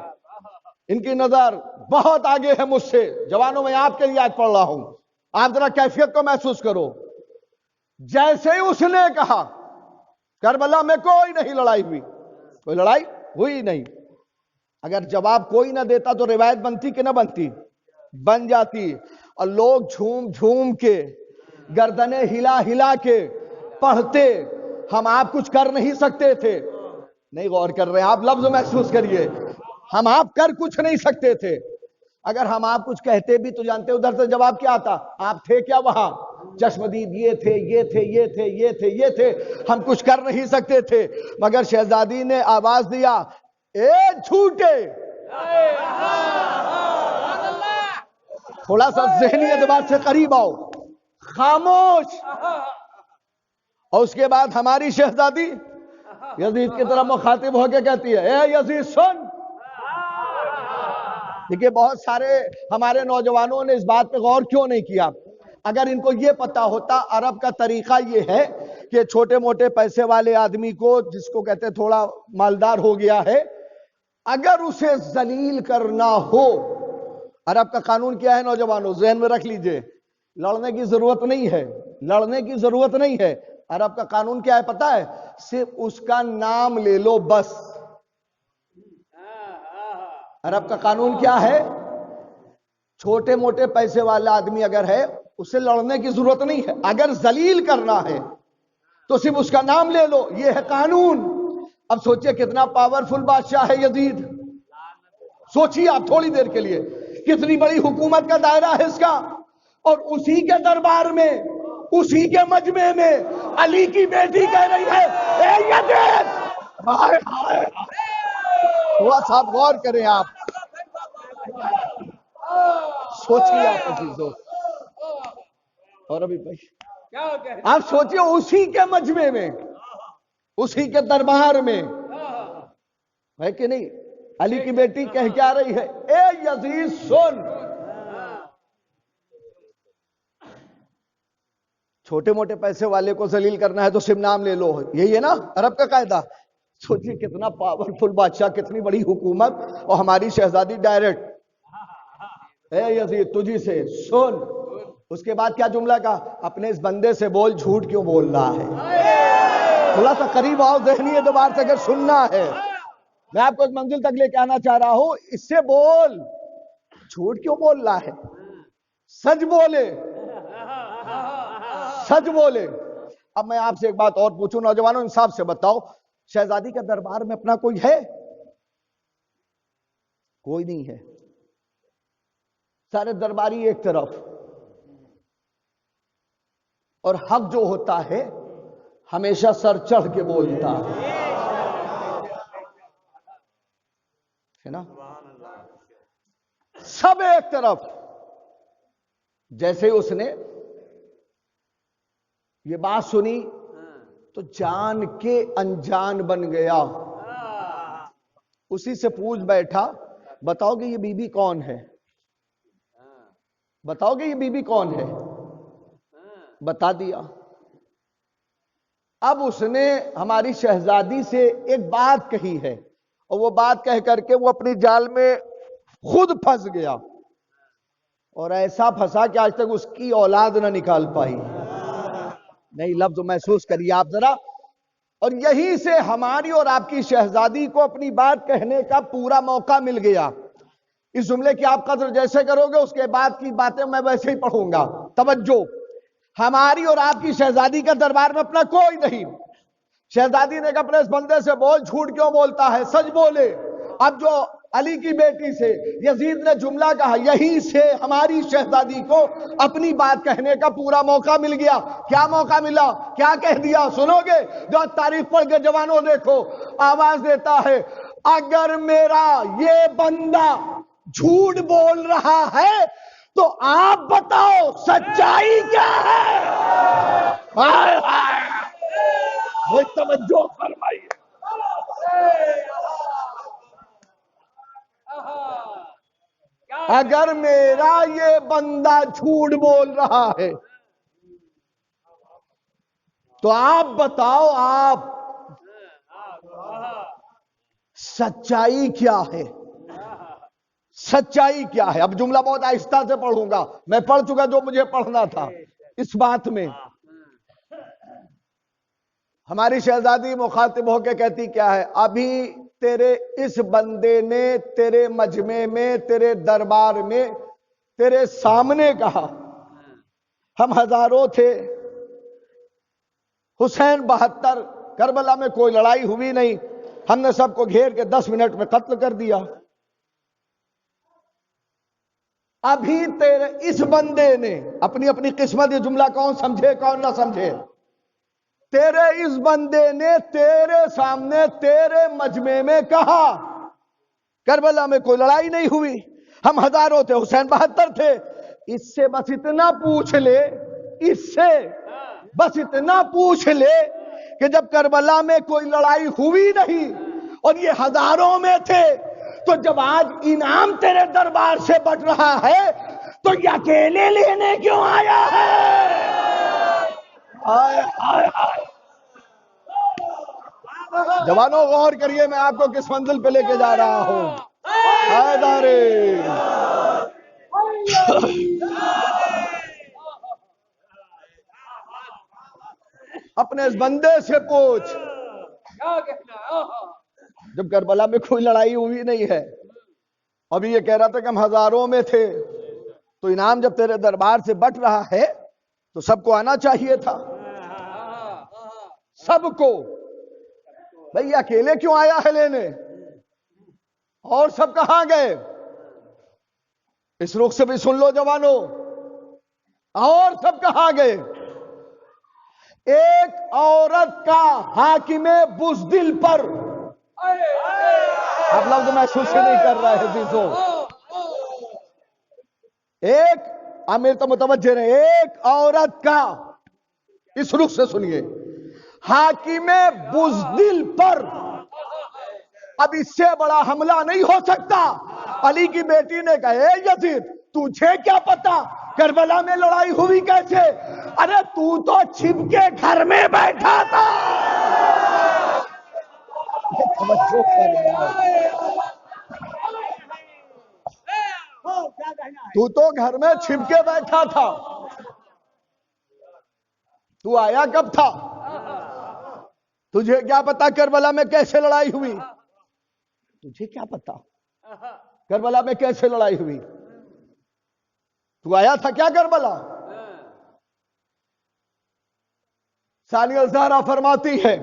ان کی نظر بہت آگے ہے مجھ سے۔ جوانوں میں آپ کے لیے آج پڑھ رہا ہوں، آپ ذرا کیفیت کو محسوس کرو۔ جیسے اس نے کہا کربلا میں کوئی نہیں لڑائی ہوئی، کوئی لڑائی ہوئی نہیں، اگر جواب کوئی نہ دیتا تو روایت بنتی کہ نہ بنتی؟ بن جاتی، اور لوگ جھوم جھوم کے، گردنیں ہلا ہلا کے پڑھتے۔ ہم آپ کچھ کر نہیں سکتے تھے، نہیں غور کر رہے آپ، لفظ محسوس کریے، ہم آپ کر کچھ نہیں سکتے تھے۔ اگر ہم آپ کچھ کہتے بھی تو جانتے ادھر سے جواب کیا آتا؟ آپ تھے کیا وہاں؟ چشمدید یہ تھے، یہ تھے، یہ تھے، یہ تھے، یہ تھے، ہم کچھ کر نہیں سکتے تھے۔ مگر شہزادی نے آواز دیا، اے جھوٹے۔ تھوڑا سا ذہنی اعتبار سے قریب آؤ، خاموش۔ اور اس کے بعد ہماری شہزادی یزید کی طرف مخاطب ہو کے کہتی ہے، اے یزید سن۔ دیکھیے بہت سارے ہمارے نوجوانوں نے اس بات پہ غور کیوں نہیں کیا؟ اگر ان کو یہ پتا ہوتا عرب کا طریقہ یہ ہے کہ چھوٹے موٹے پیسے والے آدمی کو، جس کو کہتے تھوڑا مالدار ہو گیا ہے، اگر اسے ذلیل کرنا ہو، عرب کا قانون کیا ہے نوجوانوں؟ ذہن میں رکھ لیجئے، لڑنے کی ضرورت نہیں ہے، لڑنے کی ضرورت نہیں ہے۔ عرب کا قانون کیا ہے پتا ہے؟ صرف اس کا نام لے لو بس۔ عرب کا قانون کیا ہے؟ چھوٹے موٹے پیسے والا آدمی اگر ہے، اسے لڑنے کی ضرورت نہیں ہے، اگر ذلیل کرنا ہے تو صرف اس کا نام لے لو، یہ ہے قانون۔ اب سوچئے کتنا پاورفل بادشاہ ہے یزید، سوچئے آپ تھوڑی دیر کے لیے، کتنی بڑی حکومت کا دائرہ ہے اس کا، اور اسی کے دربار میں، اسی کے مجمع میں علی کی بیٹی کہہ رہی ہے، اے یزید۔ ہائے ہائے، تھوڑا سا غور کریں آپ، سوچئے آپ عزیزو، اور ابھی بھائی آپ سوچئے اسی کے مجمع میں، اسی کے دربار میں ہے کہ نہیں، علی کی بیٹی کہہ کیا رہی ہے، اے یزید سن۔ چھوٹے موٹے پیسے والے کو ذلیل کرنا ہے تو صرف نام لے لو، یہی ہے نا عرب کا قاعدہ۔ سوچئے کتنا پاورفل بادشاہ، کتنی بڑی حکومت، اور ہماری شہزادی ڈائریکٹ، اے یزید تجھی سے سن۔ اس کے بعد کیا جملہ کہا؟ اپنے اس بندے سے بول، جھوٹ کیوں بول رہا ہے؟ تھوڑا سا قریب آؤ، ذہنی اعتبار سے اگر سننا ہے، میں آپ کو اس منزل تک لے کے آنا چاہ رہا ہوں، اس سے بول، جھوٹ کیوں بول رہا ہے؟ سچ بولے، سچ بولے۔ اب میں آپ سے ایک بات اور پوچھوں نوجوانوں، انصاف سے بتاؤ، شہزادی کا دربار میں اپنا کوئی ہے؟ کوئی نہیں ہے، سارے درباری ایک طرف، اور حق جو ہوتا ہے ہمیشہ سر چڑھ کے بولتا ہے نا، سب ایک طرف۔ جیسے اس نے یہ بات سنی تو جان کے انجان بن گیا، اسی سے پوچھ بیٹھا، بتاؤ گے یہ بی بی کون ہے؟ بتاؤ گے یہ بی بی کون ہے؟ بتا دیا۔ اب اس نے ہماری شہزادی سے ایک بات کہی ہے، اور وہ بات کہہ کر کے وہ اپنی جال میں خود پھنس گیا، اور ایسا پھنسا کہ آج تک اس کی اولاد نہ نکال پائی۔ نہیں، لفظ محسوس کریے آپ ذرا، اور یہیں سے ہماری اور آپ کی شہزادی کو اپنی بات کہنے کا پورا موقع مل گیا. اس جملے کی آپ قدر جیسے کرو گے اس کے بعد کی باتیں میں ویسے ہی پڑھوں گا. توجہ، ہماری اور آپ کی شہزادی کا دربار میں اپنا کوئی نہیں. شہزادی نے کہا اپنے اس بندے سے بول، جھوٹ کیوں بولتا ہے، سچ بولے. اب جو علی کی بیٹی سے یزید نے جملہ کہا، یہیں سے ہماری شہزادی کو اپنی بات کہنے کا پورا موقع مل گیا. کیا موقع ملا، کیا کہہ دیا، سنو گے؟ جو تاریخ پڑھ کے جوانوں دیکھو، آواز دیتا ہے، اگر میرا یہ بندہ جھوٹ بول رہا ہے تو آپ بتاؤ سچائی کیا ہے. ہائے ہائے، وہ توجہ فرمائیے. اگر میرا یہ بندہ جھوٹ بول رہا ہے تو آپ بتاؤ، آپ سچائی کیا ہے، سچائی کیا ہے. اب جملہ بہت آہستہ سے پڑھوں گا، میں پڑھ چکا جو مجھے پڑھنا تھا. اس بات میں ہماری شہزادی مخاطب ہو کے کہتی کیا ہے، ابھی تیرے اس بندے نے تیرے مجمع میں، تیرے دربار میں، تیرے سامنے کہا ہم ہزاروں تھے، حسین 72، کربلا میں کوئی لڑائی ہوئی نہیں، ہم نے سب کو گھیر کے 10 منٹ میں قتل کر دیا. ابھی تیرے اس بندے نے، اپنی اپنی قسمت، یہ جملہ کون سمجھے کون نہ سمجھے، تیرے اس بندے نے تیرے سامنے تیرے مجمع میں کہا کربلا میں کوئی لڑائی نہیں ہوئی، ہم ہزاروں تھے، حسین 72 تھے. اس سے بس اتنا پوچھ لے، اس سے بس اتنا پوچھ لے کہ جب کربلا میں کوئی لڑائی ہوئی نہیں اور یہ ہزاروں میں تھے، تو جب آج انعام تیرے دربار سے بٹ رہا ہے تو یہ اکیلے لینے کیوں آیا ہے. آئے آئے آئے. جوانوں غور کریے، میں آپ کو کس منزل پہ لے کے جا رہا ہوں. حیدارے اپنے اس بندے سے پوچھ، جب کربلا میں کوئی لڑائی ہوئی نہیں ہے، ابھی یہ کہہ رہا تھا کہ ہم ہزاروں میں تھے، تو انعام جب تیرے دربار سے بٹ رہا ہے تو سب کو آنا چاہیے تھا، سب کو. بھئی اکیلے کیوں آیا ہے لینے، اور سب کہاں گئے؟ اس رخ سے بھی سن لو جوانوں، اور سب کہاں گئے؟ ایک عورت کا حاکم بزدل پر، آپ لفظ محسوس ہی نہیں کر رہے ہیں عزیزوں، ایک امیر تو متوجہ رہے، ایک عورت کا، اس رخ سے سنیے، حاکم بزدل پر اب اس سے بڑا حملہ نہیں ہو سکتا. علی کی بیٹی نے کہا، اے یزید تجھے کیا پتا کربلا میں لڑائی ہوئی کیسے؟ ارے تو چھپ کے گھر میں بیٹھا تھا. تو گھر میں چھپ کے بیٹھا تھا، تو آیا کب تھا؟ تجھے کیا پتا کربلا میں کیسے لڑائی ہوئی؟ تجھے کیا پتا کربلا میں کیسے لڑائی ہوئی؟ تو آیا تھا کیا کربلا؟ ثانیہ الزہرا فرماتی ہے،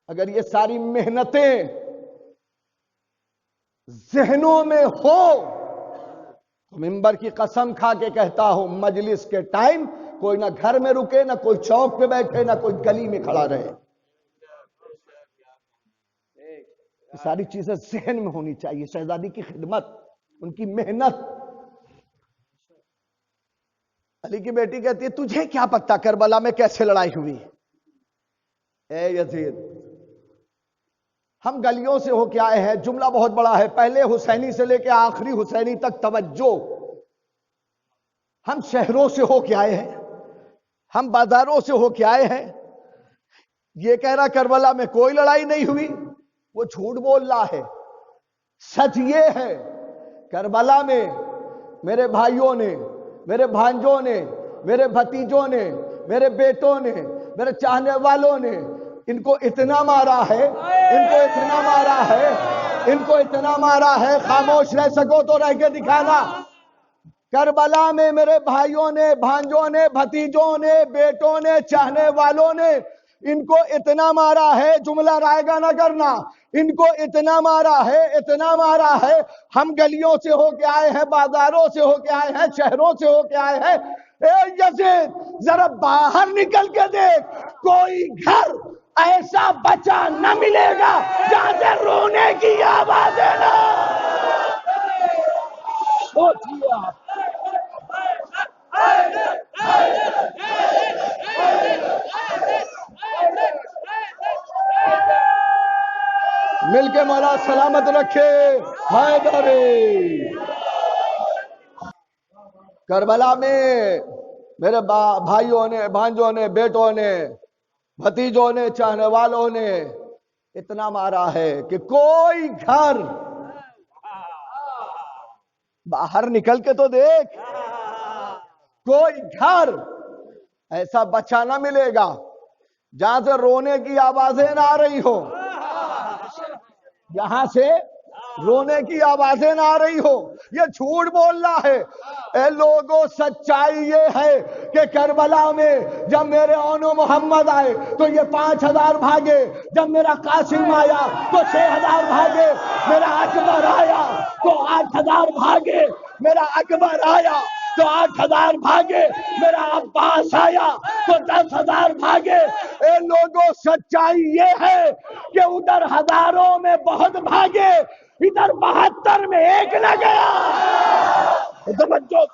اگر یہ ساری محنتیں ذہنوں میں ہو تو ممبر کی قسم کھا کے کہتا ہوں، مجلس کے ٹائم کوئی نہ گھر میں رکے، نہ کوئی چوک پہ بیٹھے، نہ کوئی گلی میں کھڑا رہے. یہ ساری چیزیں ذہن میں ہونی چاہیے. شہزادی کی خدمت، ان کی محنت. علی کی بیٹی کہتی ہے تجھے کیا پتا کربلا میں کیسے لڑائی ہوئی؟ اے یزید ہم گلیوں سے ہو کے آئے ہیں، جملہ بہت بڑا ہے، پہلے حسینی سے لے کے آخری حسینی تک توجہ. ہم شہروں سے ہو کے آئے ہیں، ہم بازاروں سے ہو کے آئے ہیں. یہ کہہ رہا کربلا میں کوئی لڑائی نہیں ہوئی، وہ جھوٹ بول رہا ہے. سچ یہ ہے کربلا میں میرے بھائیوں نے، میرے بھانجوں نے، میرے بھتیجوں نے، میرے بیٹوں نے، میرے چاہنے والوں نے ان کو اتنا مارا ہے، ان کو اتنا مارا ہے، ان کو اتنا مارا ہے، خاموش رہ سکو تو رہ کے دکھانا۔ کربلا میں میرے بھائیوں نے، بھانجوں نے، بھتیجوں نے، بیٹوں نے، چاہنے والوں نے ان کو اتنا مارا ہے، جملہ رائے گا نہ کرنا، ان کو اتنا مارا ہے، اتنا مارا ہے، ہم گلیوں سے ہو کے آئے ہیں، بازاروں سے ہو کے آئے ہیں، شہروں سے ہو کے آئے ہیں۔ اے یزید ذرا باہر نکل کے دیکھ، کوئی گھر ایسا بچا نہ ملے گا جہاں سے رونے کی آوازیں نہ۔ سوچیے آپ، مل کے مولا سلامت رکھے حیدری۔ کربلا میں میرے بھائیوں نے، بھانجوں نے، بیٹوں نے، بھتیجوں نے، چاہنے والوں نے اتنا مارا ہے کہ کوئی گھر، باہر نکل کے تو دیکھ، کوئی گھر ایسا بچا نہ ملے گا جہاں سے رونے کی آوازیں نہ آ رہی ہو، یہاں سے رونے کی آوازیں نہ آ رہی ہو۔ یہ جھوٹ بولنا ہے۔ اے لوگوں، سچائی یہ ہے کہ کربلا میں جب میرے اونو محمد آئے تو یہ 5000 بھاگے، جب میرا قاسم آیا تو 6000 بھاگے، میرا اکبر آیا تو 8000 بھاگے، میرا اکبر آیا تو 8000 بھاگے، میرا عباس آیا تو 10,000 بھاگے۔ اے لوگوں، سچائی یہ ہے کہ ادھر ہزاروں میں بہت بھاگے، ادھر 72 میں ایک نہ گیا۔ توجہ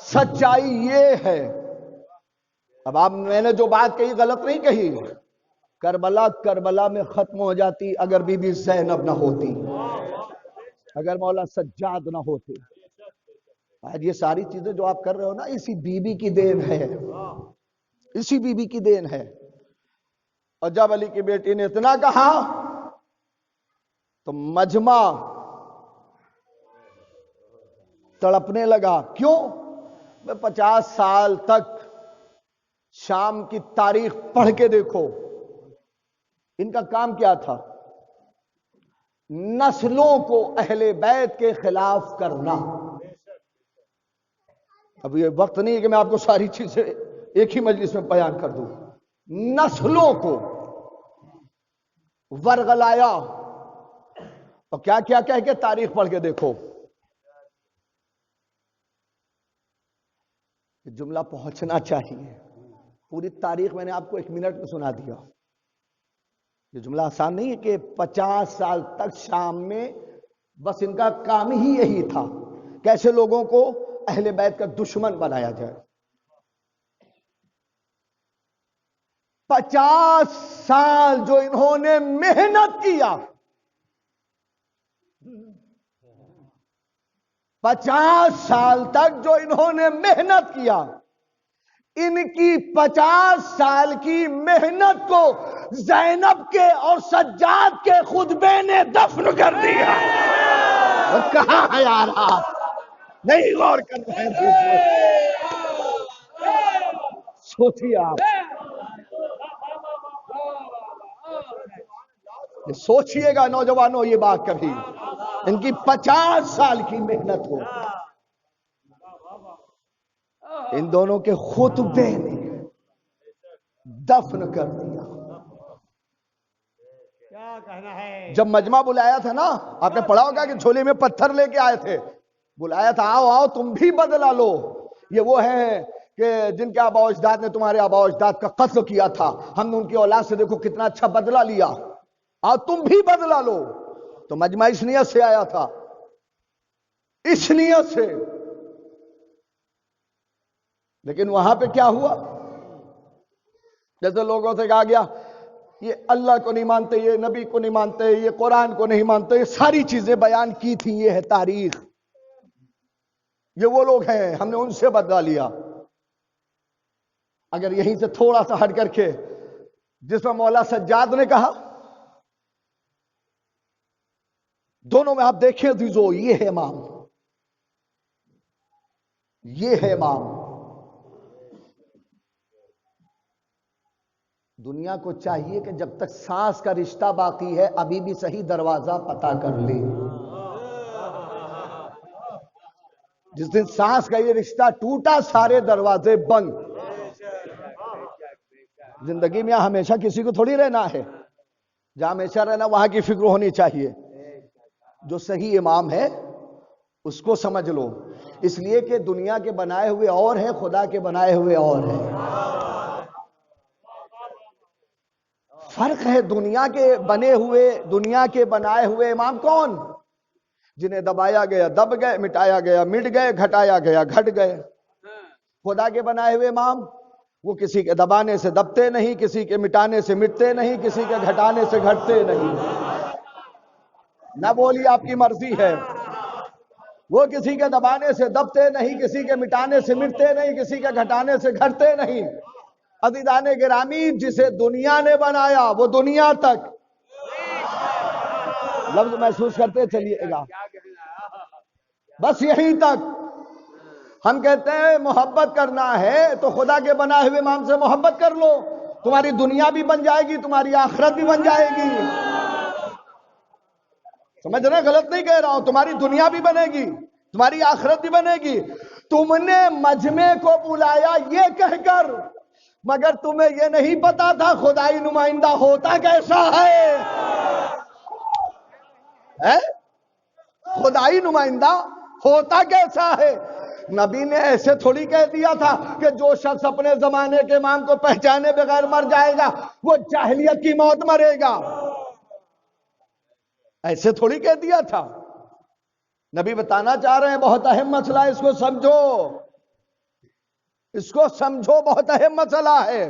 سچائی یہ ہے۔ اب آپ، میں نے جو بات کہی غلط نہیں کہی، کربلا میں ختم ہو جاتی اگر بی بی زینب نہ ہوتی، اگر مولا سجاد نہ ہوتے۔ آج یہ ساری چیزیں جو آپ کر رہے ہو نا، اسی بی بی کی دین ہے، اسی بی بی کی دین ہے۔ اور جب علی کی بیٹی نے اتنا کہا تو مجمع تڑپنے لگا۔ کیوں؟ 50 سال تک شام کی تاریخ پڑھ کے دیکھو، ان کا کام کیا تھا؟ نسلوں کو اہل بیت کے خلاف کرنا۔ اب یہ وقت نہیں ہے کہ میں آپ کو ساری چیزیں ایک ہی مجلس میں بیان کر دوں۔ نسلوں کو ورغلایا، اور کیا کیا کہہ کے تاریخ پڑھ کے دیکھو۔ یہ جملہ پہنچنا چاہیے، پوری تاریخ میں نے آپ کو 1 منٹ میں سنا دیا۔ یہ جملہ آسان نہیں ہے کہ 50 سال تک شام میں بس ان کا کام ہی یہی تھا، کیسے لوگوں کو اہل بیت کا دشمن بنایا جائے۔ 50 سال جو انہوں نے محنت کیا، 50 سال تک جو انہوں نے محنت کیا، ان کی 50 سال کی محنت کو زینب کے اور سجاد کے خطبے نے دفن کر دیا۔ کہاں ہے یار آپ؟ نہیں غور کر رہے ہیں؟ سوچیے آپ، سوچیے گا نوجوانوں یہ بات کبھی، ان کی 50 سال کی محنت کو ان دونوں کے خطبے نے دفن کر دیا۔ کیا کہنا ہے؟ جب مجمع بلایا تھا نا، آپ نے پڑھا ہوگا کہ جھولے میں پتھر لے کے آئے تھے، بلایا تھا آؤ آؤ تم بھی بدلہ لو، یہ وہ ہیں کہ جن کے آباء و اجداد نے تمہارے آباء و اجداد کا قتل کیا تھا، ہم نے ان کی اولاد سے دیکھو کتنا اچھا بدلہ لیا، آؤ تم بھی بدلہ لو۔ تو مجمع اس نیت سے آیا تھا، اس نیت سے، لیکن وہاں پہ کیا ہوا؟ جیسے لوگوں سے کہا گیا یہ اللہ کو نہیں مانتے، یہ نبی کو نہیں مانتے، یہ قرآن کو نہیں مانتے، یہ ساری چیزیں بیان کی تھیں، یہ ہے تاریخ، یہ وہ لوگ ہیں، ہم نے ان سے بدلہ لیا۔ اگر یہیں سے تھوڑا سا ہٹ کر کے جس میں مولا سجاد نے کہا، دونوں میں آپ دیکھیں عزیزو، یہ ہے امام، یہ ہے امام۔ دنیا کو چاہیے کہ جب تک سانس کا رشتہ باقی ہے ابھی بھی صحیح دروازہ پتہ کر لے۔ جس دن سانس کا یہ رشتہ ٹوٹا سارے دروازے بند۔ زندگی میں ہمیشہ کسی کو تھوڑی رہنا ہے، جہاں ہمیشہ رہنا وہاں کی فکر ہونی چاہیے۔ جو صحیح امام ہے اس کو سمجھ لو، اس لیے کہ دنیا کے بنائے ہوئے اور ہیں، خدا کے بنائے ہوئے اور ہیں۔ فرق ہے دنیا کے بنائے ہوئے امام کون؟ جنہیں دبایا گیا دب گئے، مٹایا گیا مٹ گئے، گھٹایا گیا گھٹ گئے۔ خدا کے بنائے ہوئے امام وہ کسی کے دبانے سے دبتے نہیں، کسی کے مٹانے سے مٹتے نہیں، کسی کے گھٹانے سے گھٹتے نہیں۔ نہ بولی آپ کی مرضی ہے، وہ کسی کے دبانے سے دبتے نہیں، کسی کے مٹانے سے مٹتے نہیں، کسی کے گھٹانے سے گھٹتے نہیں۔ عزیزان گرامی، جسے دنیا نے بنایا وہ دنیا تک، لفظ محسوس کرتے چلیے گا، بس یہیں تک۔ ہم کہتے ہیں محبت کرنا ہے تو خدا کے بنائے ہوئے امام سے محبت کر لو، تمہاری دنیا بھی بن جائے گی، تمہاری آخرت بھی بن جائے گی۔ سمجھ رہے؟ غلط نہیں کہہ رہا ہوں، تمہاری دنیا بھی بنے گی، تمہاری آخرت بھی بنے گی۔ تم نے مجمع کو بلایا یہ کہہ کر، مگر تمہیں یہ نہیں پتا تھا خدائی نمائندہ ہوتا کیسا ہے۔ خدائی نمائندہ ہوتا کیسا ہے؟ نبی نے ایسے تھوڑی کہہ دیا تھا کہ جو شخص اپنے زمانے کے امام کو پہچانے بغیر مر جائے گا وہ جاہلیت کی موت مرے گا، ایسے تھوڑی کہہ دیا تھا۔ نبی بتانا چاہ رہے ہیں بہت اہم مسئلہ ہے، اس کو سمجھو، اس کو سمجھو، بہت اہم مسئلہ ہے۔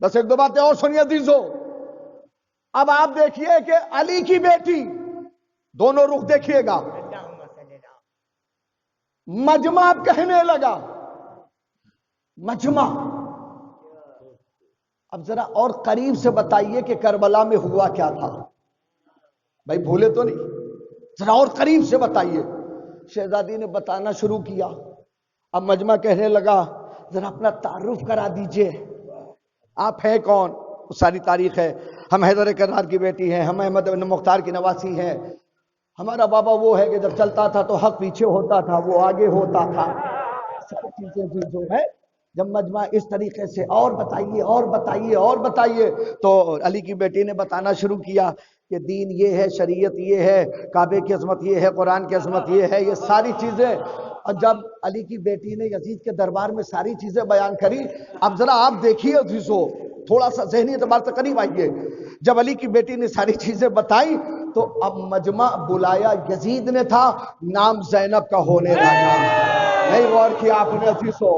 بس ایک دو باتیں اور سنیے عزیزو۔ اب آپ دیکھیے کہ علی کی بیٹی، دونوں رخ دیکھیے گا، مجمع کہنے لگا، مجمع۔ اب ذرا اور قریب سے بتائیے کہ کربلا میں ہوا کیا تھا، بھائی بھولے تو نہیں، ذرا اور قریب سے بتائیے۔ شہزادی نے بتانا شروع کیا۔ اب مجمع کہنے لگا ذرا اپنا تعارف کرا دیجئے، آپ ہیں کون؟ ساری تاریخ ہے، ہم حیدر کرار کی بیٹی ہیں، ہم احمد بن مختار کی نواسی ہیں، ہمارا بابا وہ ہے کہ جب چلتا تھا تو حق پیچھے ہوتا تھا، وہ آگے ہوتا تھا۔ سب چیزیں جو ہے جب مجمع اس طریقے سے اور بتائیے اور بتائیے اور بتائیے، تو علی کی بیٹی نے بتانا شروع کیا کہ دین یہ ہے، شریعت یہ ہے، کعبے کی عظمت یہ ہے، قرآن کی عظمت یہ ہے، یہ ساری چیزیں۔ اور جب علی کی بیٹی نے یزید کے دربار میں ساری چیزیں بیان کری، اب ذرا آپ دیکھیے عزیزو، تھوڑا سا ذہنی اعتبار سے قریب آئیے۔ جب علی کی بیٹی نے ساری چیزیں بتائی تو اب مجمع بلایا یزید نے تھا، نام زینب کا ہونے لگا۔ نہیں غور کیا آپ نے عزیزو؟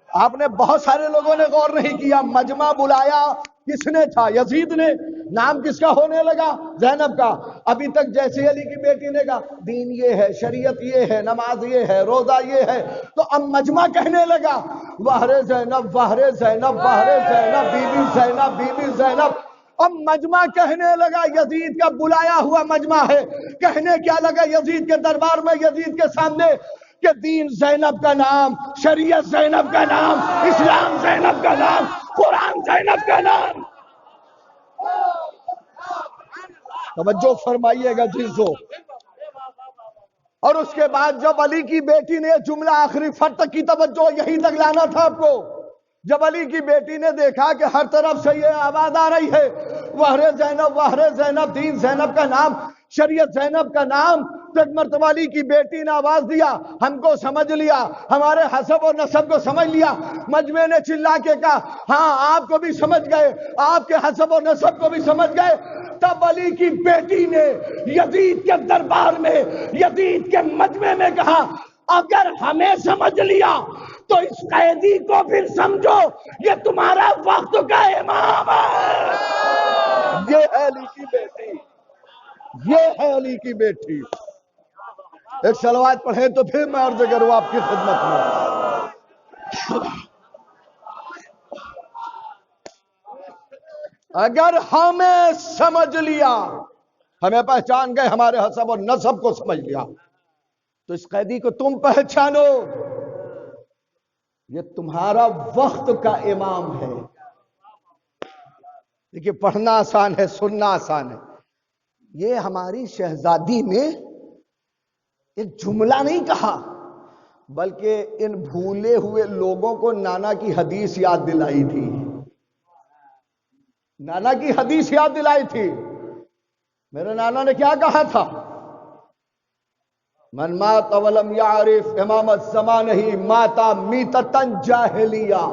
آپ نے بہت سارے لوگوں نے غور نہیں کیا۔ مجمع بلایا کس نے تھا؟ یزید نے۔ نام کس کا ہونے لگا؟ زینب کا۔ ابھی تک جیسے علی کی بیٹی نے کہا دین یہ ہے، شریعت یہ ہے، نماز یہ ہے، روزہ یہ ہے، تو اب مجمع کہنے لگا وہر زینب، وہر زینب، وہر زینب، بی بی زینب، بی بی زینب۔ اب مجمع کہنے لگا یزید کا بلایا ہوا مجمع ہے، کہنے کیا لگا یزید کے دربار میں، یزید کے سامنے، کہ دین زینب کا نام، شریعت زینب کا نام، اسلام زینب کا نام، قرآن زینب کا نام۔ توجہ فرمائیے گا جیسو۔ اور اس کے بعد جب علی کی بیٹی نے جملہ آخری فرد تک کی توجہ یہی تک لانا تھا آپ کو، جب علی کی بیٹی نے دیکھا کہ ہر طرف سے یہ آواز آ رہی ہے وہر زینب، وہر زینب، دین زینب کا نام، شریعت زینب کا نام، تو ایک مرتبہ علی کی بیٹی نے آواز دیا، ہم کو سمجھ لیا، ہمارے حسب و نسب کو سمجھ لیا۔ مجمع نے چلا کے کہا ہاں آپ کو بھی سمجھ گئے، آپ کے حسب و نسب کو بھی سمجھ گئے۔ تب علی کی بیٹی نے یزید کے دربار میں، یزید کے مجمع میں کہا اگر ہمیں سمجھ لیا تو اس قیدی کو پھر سمجھو، یہ تمہارا وقت کا امام ہے۔ یہ ہے علی کی بیٹی، یہ ہے علی کی بیٹی۔ ایک صلوات پڑھیں تو پھر میں عرض کروں آپ کی خدمت میں۔ اگر ہمیں سمجھ لیا، ہمیں پہچان گئے، ہمارے حسب اور نسب کو سمجھ لیا، تو اس قیدی کو تم پہچانو، یہ تمہارا وقت کا امام ہے۔ دیکھیے پڑھنا آسان ہے، سننا آسان ہے، یہ ہماری شہزادی نے ایک جملہ نہیں کہا، بلکہ ان بھولے ہوئے لوگوں کو نانا کی حدیث یاد دلائی تھی۔ نانا کی حدیث یاد دلائی تھی۔ میرے نانا نے کیا کہا تھا؟ من مات ولم یعرف امام الزمان ہی ماتا میتتن جاہلیہ۔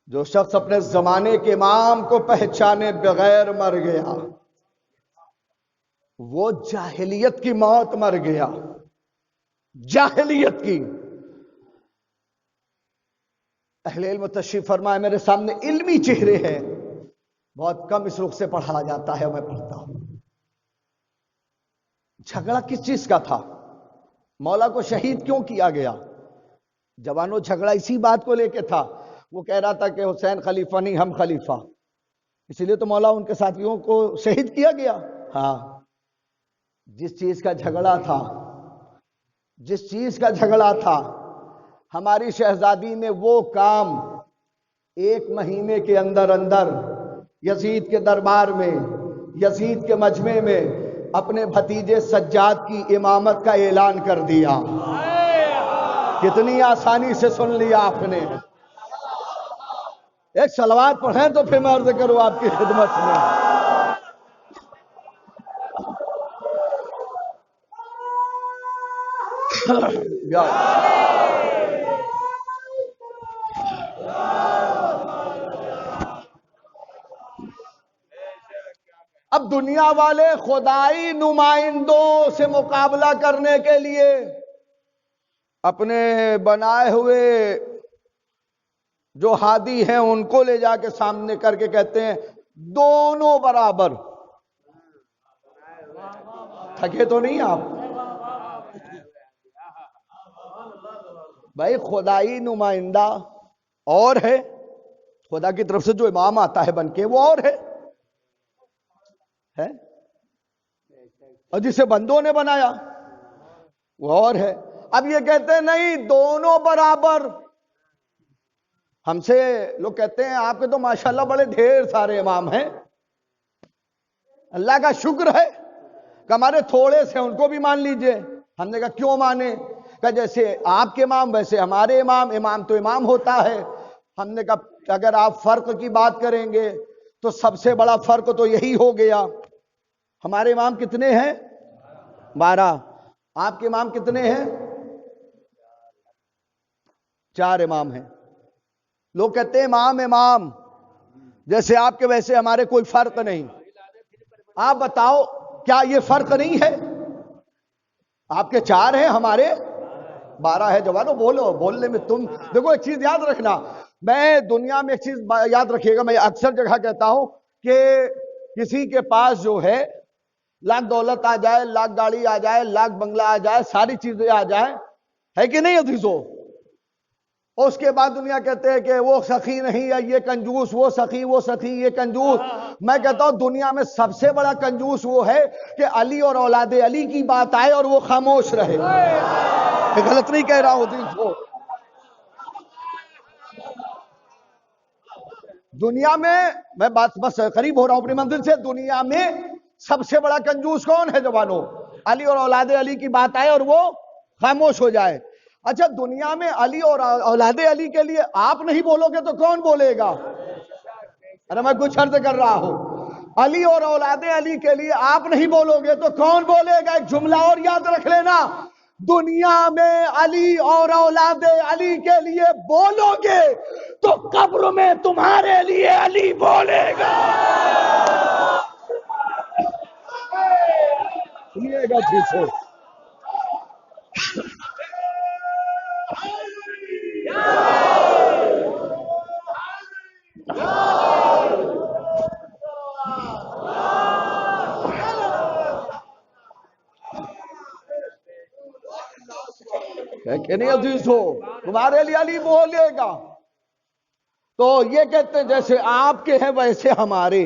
جو شخص اپنے زمانے کے امام کو پہچانے بغیر مر گیا، وہ جاہلیت کی موت مر گیا، جاہلیت کی۔ اہل علم تشریف فرمائے، میرے سامنے علمی چہرے ہیں، بہت کم اس رخ سے پڑھا جاتا ہے، میں پڑھتا ہوں۔ جھگڑا کس چیز کا تھا؟ مولا کو شہید کیوں کیا گیا؟ جوانوں، جھگڑا اسی بات کو لے کے تھا، وہ کہہ رہا تھا کہ حسین خلیفہ نہیں، ہم خلیفہ، اسی لیے تو مولا ان کے ساتھیوں کو شہید کیا گیا۔ ہاں، جس چیز کا جھگڑا تھا، جس چیز کا جھگڑا تھا، ہماری شہزادی نے وہ کام 1 مہینے کے اندر اندر یزید کے دربار میں، یزید کے مجمع میں اپنے بھتیجے سجاد کی امامت کا اعلان کر دیا۔ کتنی آسانی سے سن لیا آپ نے۔ ایک صلوات پڑھیں تو پھر میں عرض کروں آپ کی خدمت میں۔ اب دنیا والے خدائی نمائندوں سے مقابلہ کرنے کے لیے اپنے بنائے ہوئے جو ہادی ہیں ان کو لے جا کے سامنے کر کے کہتے ہیں دونوں برابر۔ تھکے تو نہیں آپ؟ بھائی خدائی نمائندہ اور ہے، خدا کی طرف سے جو امام آتا ہے بن کے وہ اور ہے، اور جسے بندوں نے بنایا وہ اور ہے۔ اب یہ کہتے ہیں نہیں دونوں برابر۔ ہم سے لوگ کہتے ہیں آپ کے تو ماشاءاللہ بڑے ڈھیر سارے امام ہیں۔ اللہ کا شکر ہے کہ ہمارے تھوڑے سے ان کو بھی مان لیجئے۔ ہم نے کہا کیوں مانے؟ کہ جیسے آپ کے امام ویسے ہمارے امام، امام تو امام ہوتا ہے۔ ہم نے کہا اگر آپ فرق کی بات کریں گے تو سب سے بڑا فرق تو یہی ہو گیا، ہمارے امام کتنے ہیں؟ 12۔ آپ کے امام کتنے ہیں؟ 4 امام ہیں۔ لوگ کہتے ہیں امام امام، جیسے آپ کے ویسے ہمارے کوئی فرق نہیں۔ آپ بتاؤ کیا یہ فرق نہیں ہے؟ آپ کے 4 ہیں، ہمارے 12 ہے۔ جوانوں بولو، بولنے میں تم دیکھو ایک چیز یاد رکھنا، میں دنیا میں ایک چیز یاد رکھیے گا، میں اکثر جگہ کہتا ہوں کہ کسی کے پاس جو ہے لاکھ دولت آ جائے، لاکھ گاڑی آ جائے، لاکھ بنگلہ آ جائے، ساری چیزیں آ جائیں، ہے کہ نہیں عزیزو؟ اس کے بعد دنیا کہتے ہیں کہ وہ سخی نہیں ہے، یہ کنجوس، وہ سخی، وہ سخی، یہ کنجوس۔ میں کہتا ہوں دنیا میں سب سے بڑا کنجوس وہ ہے کہ علی اور اولاد علی کی بات آئے اور وہ خاموش رہے۔ میں غلط نہیں کہہ رہا ہوں عزیزو۔ دنیا میں بات بس قریب ہو رہا ہوں اپنی منزل سے، دنیا میں سب سے بڑا کنجوس کون ہے جوانوں؟ علی اور اولاد علی کی بات آئے اور وہ خاموش ہو جائے۔ اچھا دنیا میں علی اور اولاد علی کے لیے آپ نہیں بولو گے تو کون بولے گا؟ ارے میں کچھ عرض کر رہا ہوں، علی اور اولاد علی کے لیے آپ نہیں بولو گے تو کون بولے گا؟ ایک جملہ اور یاد رکھ لینا، دنیا میں علی اور اولاد علی کے لیے بولو گے تو قبر میں تمہارے لیے علی بولے گا۔ سنیے گا ٹھیک سے، کہ نہیں عزیز ہو، تمہارے لیے علی بولے گا۔ تو یہ کہتے ہیں جیسے آپ کے ہیں ویسے ہمارے.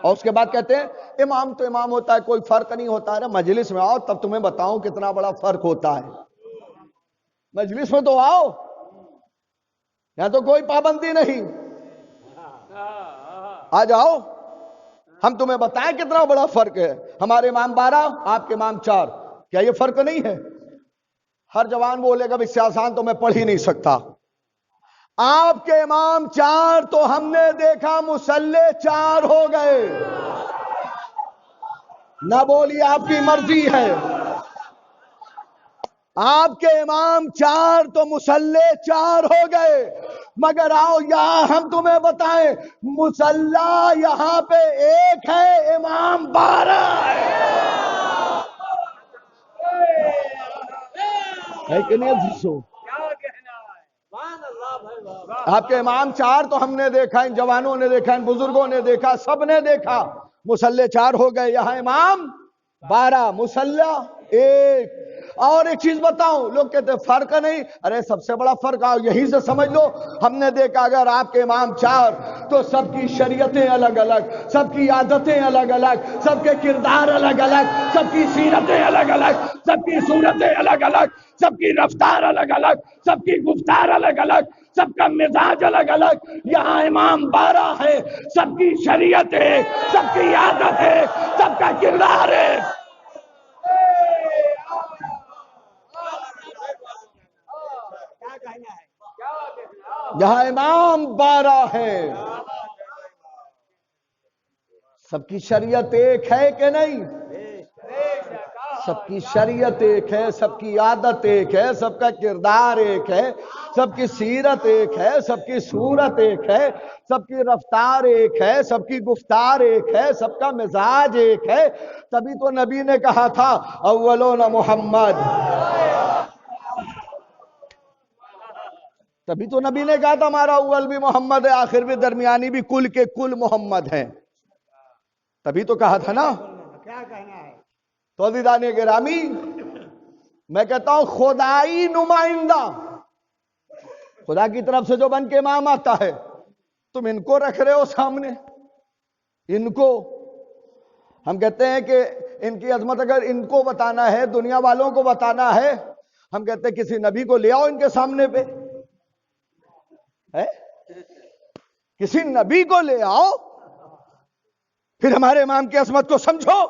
اور اس کے بعد کہتے ہیں امام تو امام ہوتا ہے, کوئی فرق نہیں ہوتا ہے. مجلس میں آؤ تب تمہیں بتاؤں کتنا بڑا فرق ہوتا ہے. مجلس میں تو آؤ, یہاں تو کوئی پابندی نہیں. آ جاؤ, ہم تمہیں بتائیں کتنا بڑا فرق ہے. ہمارے امام 12, آپ کے امام 4. کیا یہ فرق نہیں ہے؟ ہر جوان بولے گا اس سے آسان تو میں پڑھ ہی نہیں سکتا. آپ کے امام 4 تو ہم نے دیکھا مصلی 4 ہو گئے. نہ بولی آپ کی مرضی ہے. آپ کے امام 4 تو مصلی 4 ہو گئے. مگر آؤ یہاں ہم تمہیں بتائیں مصلی یہاں پہ 1 ہے, امام 12 ہے کہ نہیں عزیزو؟ آپ کے امام 4 تو ہم نے دیکھا, ان جوانوں نے دیکھا, ان بزرگوں نے دیکھا, سب نے دیکھا. مصلی 4 ہو گئے, یہاں امام 12, مصلی 1. اور ایک چیز بتاؤں, لوگ کہتے ہیں فرق نہیں. ارے سب سے بڑا فرق آؤ یہیں سے سمجھ لو. ہم نے دیکھا اگر آپ کے امام 4 تو سب کی شریعتیں الگ الگ, سب کی عادتیں الگ الگ, سب کے کردار الگ الگ, سب کی سیرتیں الگ الگ, سب کی صورتیں الگ الگ, سب کی رفتار الگ الگ, سب کی گفتار الگ الگ, سب کا مزاج الگ الگ. یہاں امام 12 ہے, سب کی شریعت ہے, سب کی عادت ہے, سب کا کردار ہے. یہاں امام 12 ہے, سب کی شریعت ایک ہے کہ نہیں؟ سب کی شریعت ایک ہے, سب کی عادت ایک ہے, سب کا کردار ایک ہے, سب کی سیرت ایک ہے, سب کی صورت ایک ہے, سب کی رفتار ایک ہے, سب کی گفتار ایک ہے, سب کا مزاج ایک ہے. تبھی تو نبی نے کہا تھا اولون محمد. تبھی تو نبی نے کہا تھا ہمارا اول بھی محمد ہے, آخر بھی, درمیانی بھی, کل کے کل محمد ہیں. تبھی تو کہا تھا نا. کیا کہنا ہے؟ تو عزیزان گرامی, میں کہتا ہوں خدائی نمائندہ, خدا کی طرف سے جو بن کے امام آتا ہے, تم ان کو رکھ رہے ہو سامنے. ان کو ہم کہتے ہیں کہ ان کی عظمت اگر ان کو بتانا ہے, دنیا والوں کو بتانا ہے, ہم کہتے ہیں کسی نبی کو لے آؤ ان کے سامنے پہ. کسی نبی کو لے آؤ, پھر ہمارے امام کی عظمت کو سمجھو.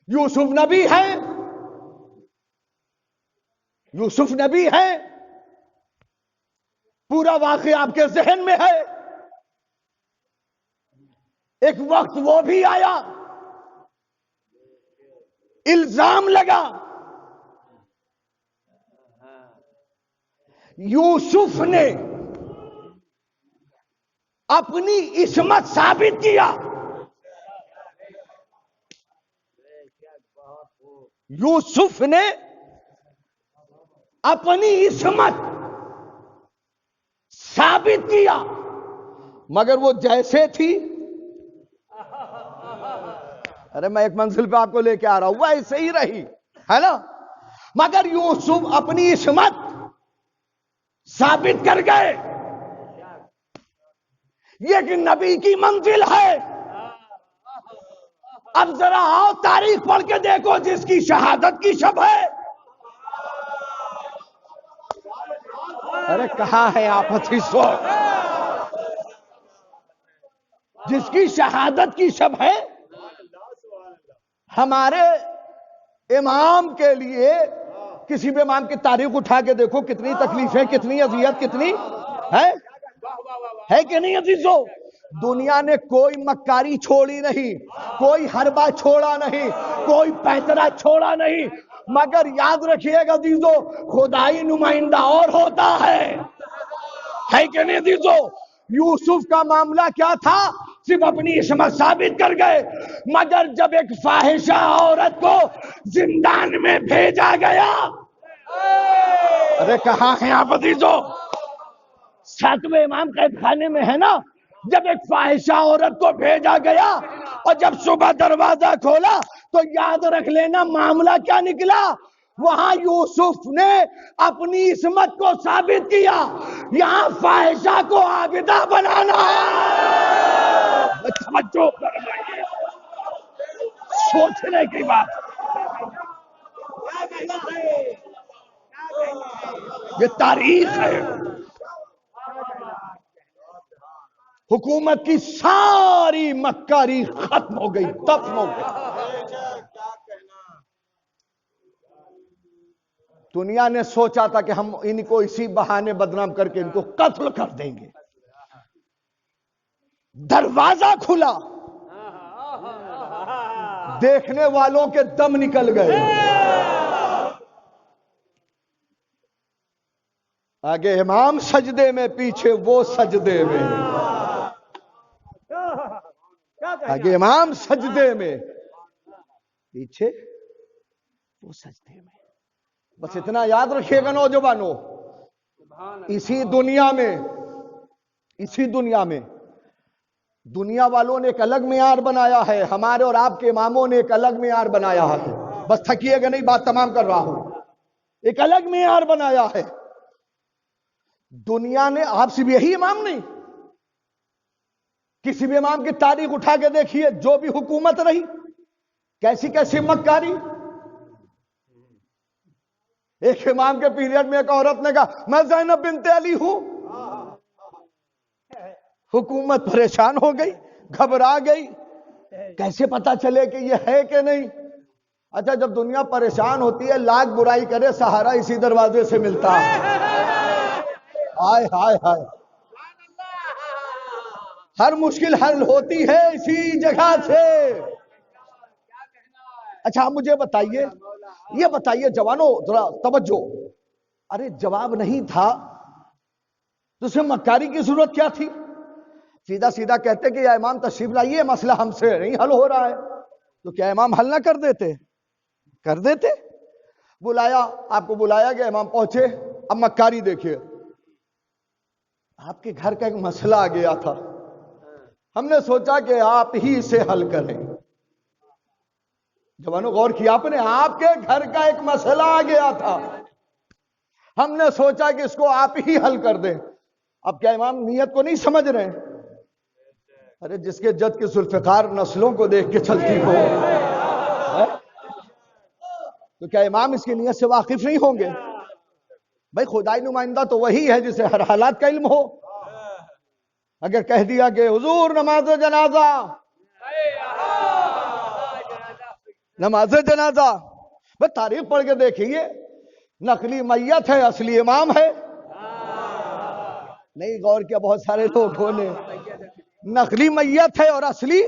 یوسف نبی ہے, یوسف نبی ہے, پورا واقعہ آپ کے ذہن میں ہے. ایک وقت وہ بھی آیا, الزام لگا, یوسف نے اپنی عصمت ثابت کیا. یوسف نے اپنی عصمت ثابت کیا, مگر وہ جیسے تھی, ارے میں ایک منزل پہ آپ کو لے کے آ رہا ہوں, ایسے ہی رہی ہے نا. مگر یوسف اپنی عصمت ثابت کر گئے. یہ ایک نبی کی منزل ہے. اب ذرا آؤ تاریخ پڑھ کے دیکھو, جس کی شہادت کی شب ہے. ارے کہاں ہے آپ حدیثوں؟ جس کی شہادت کی شب ہے. ہمارے امام کے لیے کسی بھی امام کی تاریخ اٹھا کے دیکھو, کتنی تکلیفیں, کتنی اذیت, کتنی ہے کہ نہیں عزیزو؟ دنیا نے کوئی مکاری چھوڑی نہیں, کوئی حربہ چھوڑا نہیں, کوئی پیترا چھوڑا نہیں. مگر یاد رکھیے گا عزیزو, خدائی نمائندہ اور ہوتا ہے کہ نہیں عزیزو؟ یوسف کا معاملہ کیا تھا؟ صرف اپنی عصمت ثابت کر گئے, مگر جب ایک فاحشہ عورت کو زندان میں بھیجا گیا. ارے کہاں ہیں آپ عزیزو؟ 7ویں امام قید خانے میں ہے نا. جب ایک فاحشہ عورت کو بھیجا گیا اور جب صبح دروازہ کھولا تو یاد رکھ لینا معاملہ کیا نکلا. وہاں یوسف نے اپنی عصمت کو ثابت کیا، یہاں فاحشہ کو عابدہ بنانا ہے۔ توجہ فرمائیے، سوچنے کی بات، یہ تاریخ ہے۔ حکومت کی ساری مکاری ختم ہو گئی، دفن ہو گئی۔ دنیا نے سوچا تھا کہ ہم ان کو اسی بہانے بدنام کر کے ان کو قتل کر دیں گے، دروازہ کھلا، دیکھنے والوں کے دم نکل گئے۔ آگے امام سجدے میں، پیچھے وہ سجدے میں۔ آگے امام سجدے میں، پیچھے وہ سجدے میں۔ بس اتنا یاد رکھیے گا نوجوانوں، اسی دنیا میں دنیا والوں نے ایک الگ معیار بنایا ہے، ہمارے اور آپ کے اماموں نے ایک الگ معیار بنایا ہے۔ بس تھکیے گا نہیں، بات تمام کر رہا ہوں۔ ایک الگ معیار بنایا ہے دنیا نے۔ آپ سے بھی یہی امام نہیں، کسی بھی امام کی تاریخ اٹھا کے دیکھیے، جو بھی حکومت رہی، کیسی کیسی مکاری۔ ایک امام کے پیریڈ میں ایک عورت نے کہا میں زینب بنت علی ہوں، حکومت پریشان ہو گئی، گھبرا گئی، کیسے پتا چلے کہ یہ ہے کہ نہیں۔ اچھا، جب دنیا پریشان ہوتی ہے، لاکھ برائی کرے، سہارا اسی دروازے سے ملتا ہے۔ ہائے ہائے ہائے، ہر مشکل حل ہوتی ہے اسی جگہ سے۔ اچھا آپ مجھے بتائیے، یہ بتائیے جوانوں، ذرا توجہ، ارے جواب نہیں تھا تو اسے مکاری کی ضرورت کیا تھی؟ سیدھا سیدھا کہتے کہ یا امام تشریف لائیے، مسئلہ ہم سے نہیں حل ہو رہا ہے، تو کیا امام حل نہ کر دیتے؟ کر دیتے۔ بلایا، آپ کو بلایا گیا، امام پہنچے، اب مکاری دیکھیے۔ آپ کے گھر کا ایک مسئلہ آ گیا تھا، ہم نے سوچا کہ آپ ہی اسے حل کریں۔ جوانوں غور کیا آپ نے، آپ کے گھر کا ایک مسئلہ آ گیا تھا، ہم نے سوچا کہ اس کو آپ ہی حل کر دیں۔ اب کیا امام نیت کو نہیں سمجھ رہے ہیں؟ ارے جس کے جد کی ذوالفقار نسلوں کو دیکھ کے چلتی ہو، تو کیا امام اس کی نیت سے واقف نہیں ہوں گے؟ بھائی خدائی نمائندہ تو وہی ہے جسے ہر حالات کا علم ہو۔ اگر کہہ دیا کہ حضور نماز جنازہ، نماز جنازہ، بس تاریخ پڑھ کے دیکھیے، نقلی میت ہے، اصلی امام ہے؟ نہیں غور کیا بہت سارے لوگوں نے، نقلی میت ہے اور اصلی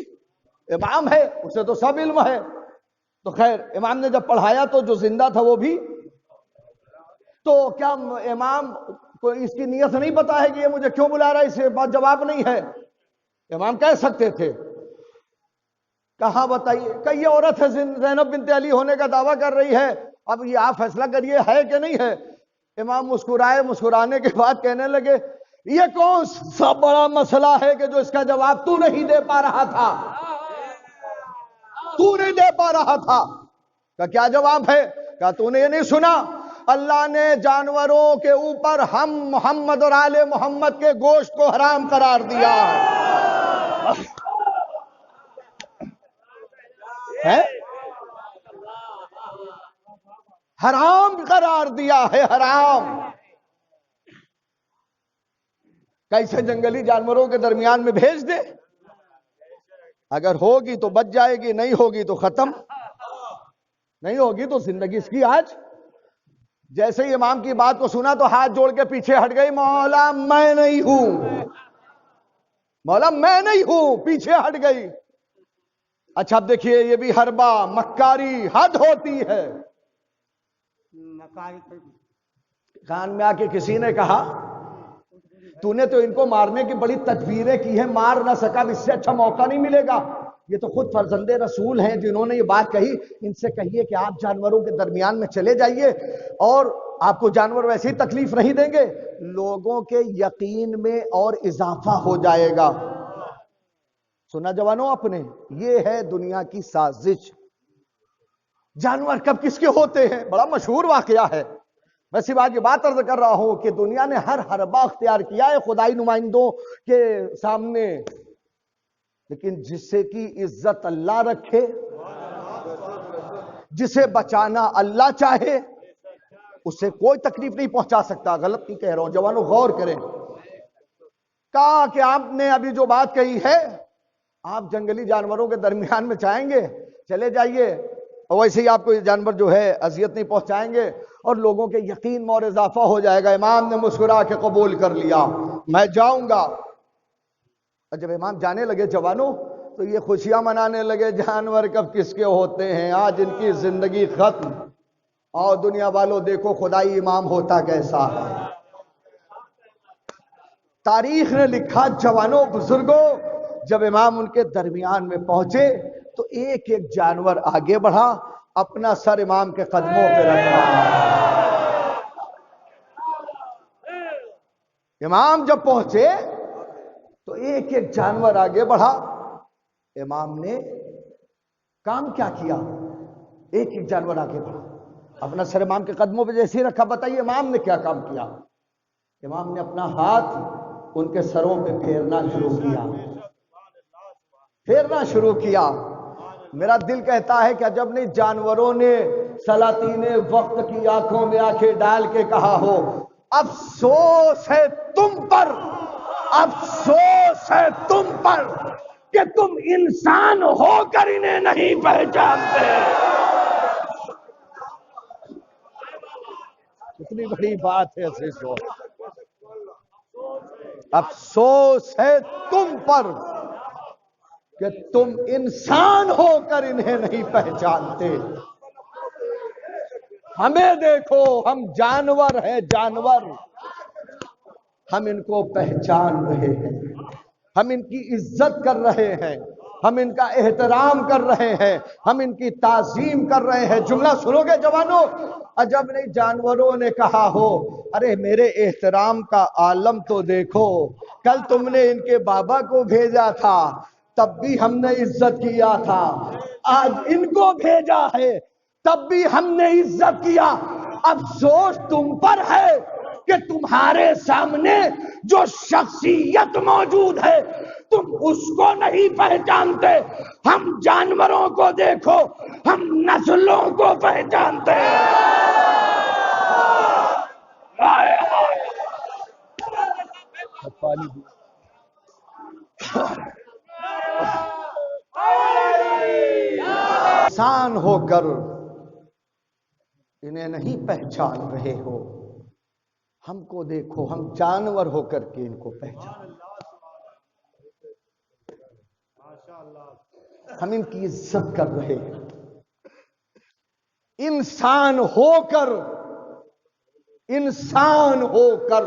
امام ہے، اسے تو سب علم ہے۔ تو خیر امام نے جب پڑھایا تو جو زندہ تھا وہ بھی، تو کیا امام کو اس کی نیت نہیں پتا ہے کہ یہ مجھے کیوں بلا رہا ہے؟ اسے بات جواب نہیں ہے۔ امام کہہ سکتے تھے، کہاں بتائیے کہ یہ عورت ہے زینب بنت علی ہونے کا دعویٰ کر رہی ہے، اب یہ آپ فیصلہ کریے ہے کہ نہیں ہے۔ امام مسکرائے، مسکرانے کے بعد کہنے لگے یہ کون سا بڑا مسئلہ ہے کہ جو اس کا جواب تو نہیں دے پا رہا تھا؟ تو نہیں دے پا رہا تھا؟ کہ کیا جواب ہے؟ کہ تو نے یہ نہیں سنا اللہ نے جانوروں کے اوپر ہم محمد اور آل محمد کے گوشت کو حرام قرار دیا ہے، حرام قرار دیا ہے، حرام۔ کیسے جنگلی جانوروں کے درمیان میں بھیج دے، اگر ہوگی تو بچ جائے گی، نہیں ہوگی تو ختم، نہیں ہوگی تو زندگی اس کی آج۔ جیسے ہی امام کی بات کو سنا تو ہاتھ جوڑ کے پیچھے ہٹ گئی، مولا میں نہیں ہوں، مولا میں نہیں ہوں، پیچھے ہٹ گئی۔ اچھا اب دیکھیے یہ بھی حربہ، مکاری، حد ہوتی ہے۔ کان میں آ کے کسی نے کہا تو نے تو ان کو مارنے کی بڑی تدبیریں کی ہیں، مار نہ سکا، اس سے اچھا موقع نہیں ملے گا۔ یہ تو خود فرزند رسول ہیں جنہوں نے یہ بات کہی، ان سے کہیے کہ آپ جانوروں کے درمیان میں چلے جائیے اور آپ کو جانور ویسے ہی تکلیف نہیں دیں گے، لوگوں کے یقین میں اور اضافہ ہو جائے گا۔ سنا جوانوں آپ نے، یہ ہے دنیا کی سازش۔ جانور کب کس کے ہوتے ہیں؟ بڑا مشہور واقعہ ہے. میں صرف آج یہ بات عرض کر رہا ہوں کہ دنیا نے ہر حربہ اختیار کیا ہے خدائی نمائندوں کے سامنے، لیکن جسے کی عزت اللہ رکھے، جسے بچانا اللہ چاہے، اسے کوئی تکلیف نہیں پہنچا سکتا. غلط نہیں کہہ رہا ہوں جوانوں، غور کریں. کہا کہ آپ نے ابھی جو بات کہی ہے، آپ جنگلی جانوروں کے درمیان میں چاہیں گے چلے جائیے، اور ویسے ہی آپ کو یہ جانور جو ہے اذیت نہیں پہنچائیں گے اور لوگوں کے یقین میں اور اضافہ ہو جائے گا. امام نے مسکرا کے قبول کر لیا، میں جاؤں گا. اور جب امام جانے لگے جوانوں تو یہ خوشیاں منانے لگے، جانور کب کس کے ہوتے ہیں، آج ان کی زندگی ختم. اور دنیا والوں دیکھو خدائی امام ہوتا کیسا ہے. تاریخ نے لکھا جوانوں بزرگوں، جب امام ان کے درمیان میں پہنچے تو ایک ایک جانور آگے بڑھا، اپنا سر امام کے قدموں پہ رکھا. امام جب پہنچے تو ایک ایک جانور آگے بڑھا. امام نے کام کیا کیا؟ ایک ایک جانور آگے بڑھا، اپنا سر امام کے قدموں پہ جیسے ہی رکھا. بتائیے امام نے کیا کام کیا؟ امام نے اپنا ہاتھ ان کے سروں پہ پھیرنا شروع کیا، پھیرنا شروع کیا. میرا دل کہتا ہے کہ جب نہیں جانوروں نے سلاطین وقت کی آنکھوں میں آنکھیں ڈال کے کہا ہو افسوس ہے تم پر، افسوس ہے تم پر کہ تم انسان ہو کر انہیں نہیں پہچانتے. کتنی بڑی بات ہے عزیزو. افسوس ہے تم پر کہ تم انسان ہو کر انہیں نہیں پہچانتے. ہمیں دیکھو، ہم جانور ہیں، جانور. ہم ان کو پہچان رہے ہیں، ہم ان کی عزت کر رہے ہیں، ہم ان کا احترام کر رہے ہیں، ہم ان کی تعظیم کر رہے ہیں. جملہ سنو گے جوانوں؟ عجب نہیں جانوروں نے کہا ہو ارے میرے احترام کا عالم تو دیکھو، کل تم نے ان کے بابا کو بھیجا تھا تب بھی ہم نے عزت کیا تھا، آج ان کو بھیجا ہے تب بھی ہم نے عزت کیا. افسوس تم پر ہے کہ تمہارے سامنے جو شخصیت موجود ہے تم اس کو نہیں پہچانتے. ہم جانوروں کو دیکھو، ہم نسلوں کو پہچانتے ہیں. انسان ہو کر انہیں نہیں پہچان رہے ہو، ہم کو دیکھو، ہم جانور ہو کر کے ان کو پہچان، ہم ان کی عزت کر رہے ہیں. انسان ہو کر، انسان ہو کر.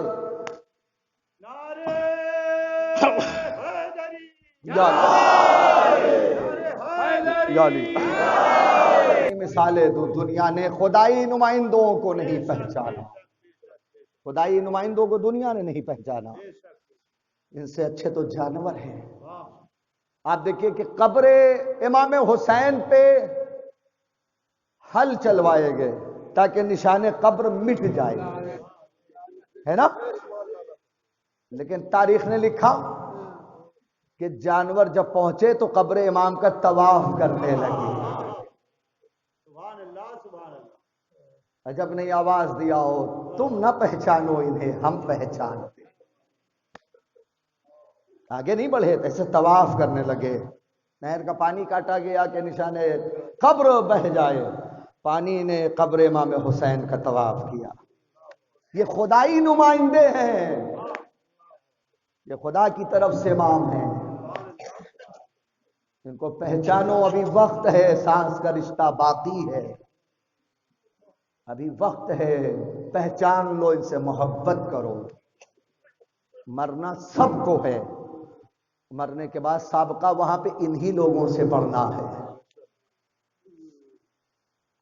یا علی مثالیں دو. دنیا نے خدائی نمائندوں کو نہیں پہچانا، خدائی نمائندوں کو دنیا نے نہیں پہچانا. ان سے اچھے تو جانور ہیں. آپ دیکھیے کہ قبر امام حسین پہ ہل چلوائے گئے تاکہ نشان قبر مٹ جائے، ہے نا؟ لیکن تاریخ نے لکھا کہ جانور جب پہنچے تو قبر امام کا طواف کرنے لگے. عجب نہیں آواز دیا ہو تم نہ پہچانو انہیں، ہم پہچانتے. آگے نہیں بڑھے، ایسے طواف کرنے لگے. نہر کا پانی کاٹا گیا کہ نشان قبر بہ جائے، پانی نے قبر امام حسین کا طواف کیا. یہ خدائی نمائندے ہیں، یہ خدا کی طرف سے امام ہیں. ان کو پہچانو، ابھی وقت ہے، سانس کا رشتہ باقی ہے، ابھی وقت ہے، پہچان لو، ان سے محبت کرو. مرنا سب کو ہے، مرنے کے بعد سابقہ وہاں پہ انہی لوگوں سے بڑھنا ہے.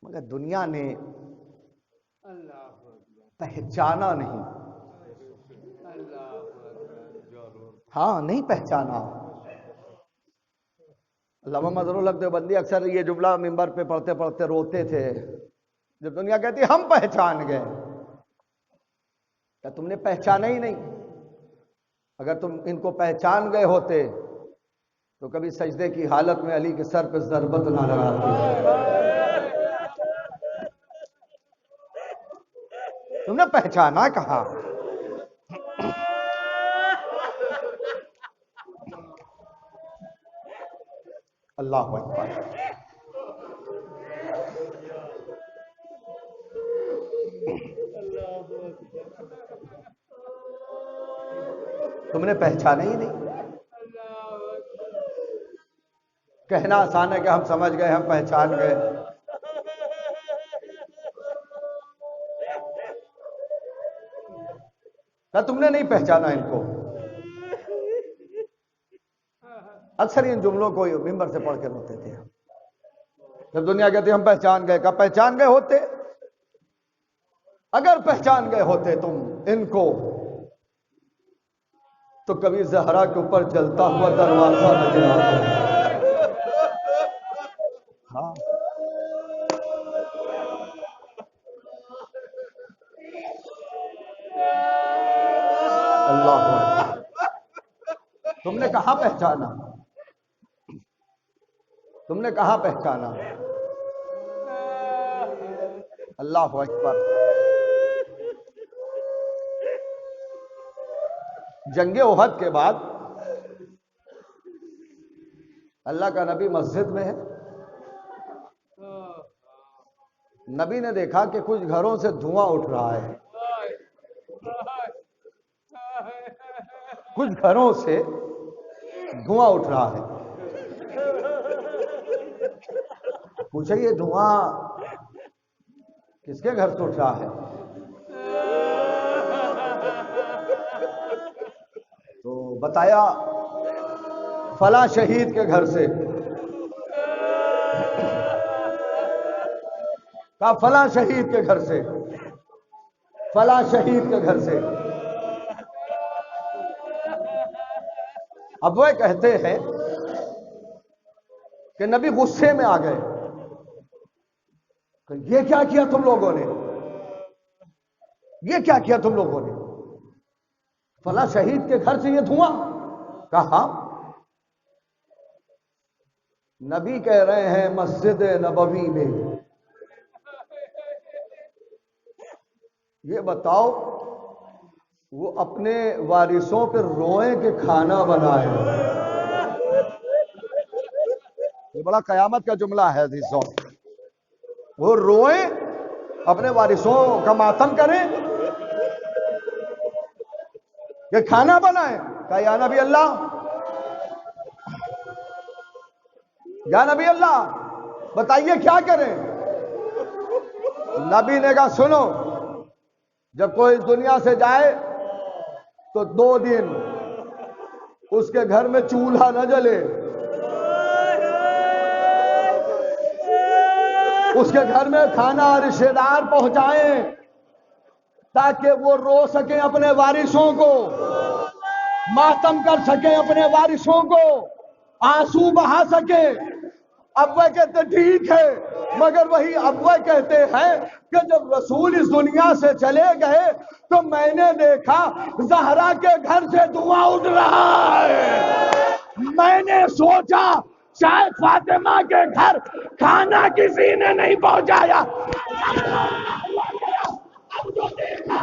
مگر دنیا نے پہچانا نہیں. ہاں نہیں پہچانا. علامہ مظہر دیوبندی اکثر یہ جملہ منبر پہ پڑھتے پڑھتے روتے تھے جب دنیا کہتی ہم پہچان گئے. کیا تم نے پہچانا ہی نہیں؟ اگر تم ان کو پہچان گئے ہوتے تو کبھی سجدے کی حالت میں علی کے سر پہ ضربت نہ لگاتے. تم نے پہچانا کہاں؟ اللہ اکبر. تم نے پہچانا ہی نہیں. کہنا آسان ہے کہ ہم سمجھ گئے، ہم پہچان گئے. کیا تم نے نہیں پہچانا ان کو؟ اکثر ان جملوں کو منبر سے پڑھ کے روتے تھے جب دنیا کہتی ہم پہچان گئے. کیا پہچان گئے ہوتے؟ اگر پہچان گئے ہوتے تم ان کو تو کبھی زہرا کے اوپر جلتا ہوا دروازہ نظر آتا. ہاں اللہ. تم نے کہاں پہچانا؟ تم نے کہاں پہچانا؟ اللہ اکبر. جنگ احد کے بعد اللہ کا نبی مسجد میں ہے. نبی نے دیکھا کہ کچھ گھروں سے دھواں اٹھ رہا ہے. کچھ گھروں سے دھواں اٹھ رہا ہے. پوچھا یہ دھواں کس کے گھر سے اٹھ رہا ہے؟ تو بتایا فلاں شہید کے گھر سے. کہا فلاں شہید کے گھر سے، فلاں شہید کے گھر سے. اب وہ کہتے ہیں کہ نبی غصے میں آ گئے کہ یہ کیا کیا تم لوگوں نے؟ یہ کیا کیا تم لوگوں نے؟ فلاں شہید کے گھر سے یہ دھواں؟ کہا نبی کہہ رہے ہیں مسجد نبوی میں. یہ بتاؤ وہ اپنے وارثوں پہ روئیں کہ کھانا بنائے؟ یہ بڑا قیامت کا جملہ ہے عزیزوں. وہ روئیں اپنے وارثوں کا ماتم کریں کہ کھانا بنائے؟ کہا یا نبی اللہ، یا نبی اللہ بتائیے کیا کریں؟ نبی نے کہا سنو، جب کوئی اس دنیا سے جائے تو 2 دن اس کے گھر میں چولہا نہ جلے، اس کے گھر میں کھانا رشتہ دار پہنچائیں تاکہ وہ رو سکیں اپنے وارثوں کو، ماتم کر سکیں اپنے وارثوں کو، آنسو بہا سکیں. ابا کہتے ٹھیک ہے، مگر وہی ابا کہتے ہیں کہ جب رسول اس دنیا سے چلے گئے تو میں نے دیکھا زہرا کے گھر سے دھواں اٹھ رہا ہے. میں نے سوچا شاید فاطمہ کے گھر کھانا کسی نے نہیں پہنچایا. اب جو دیکھا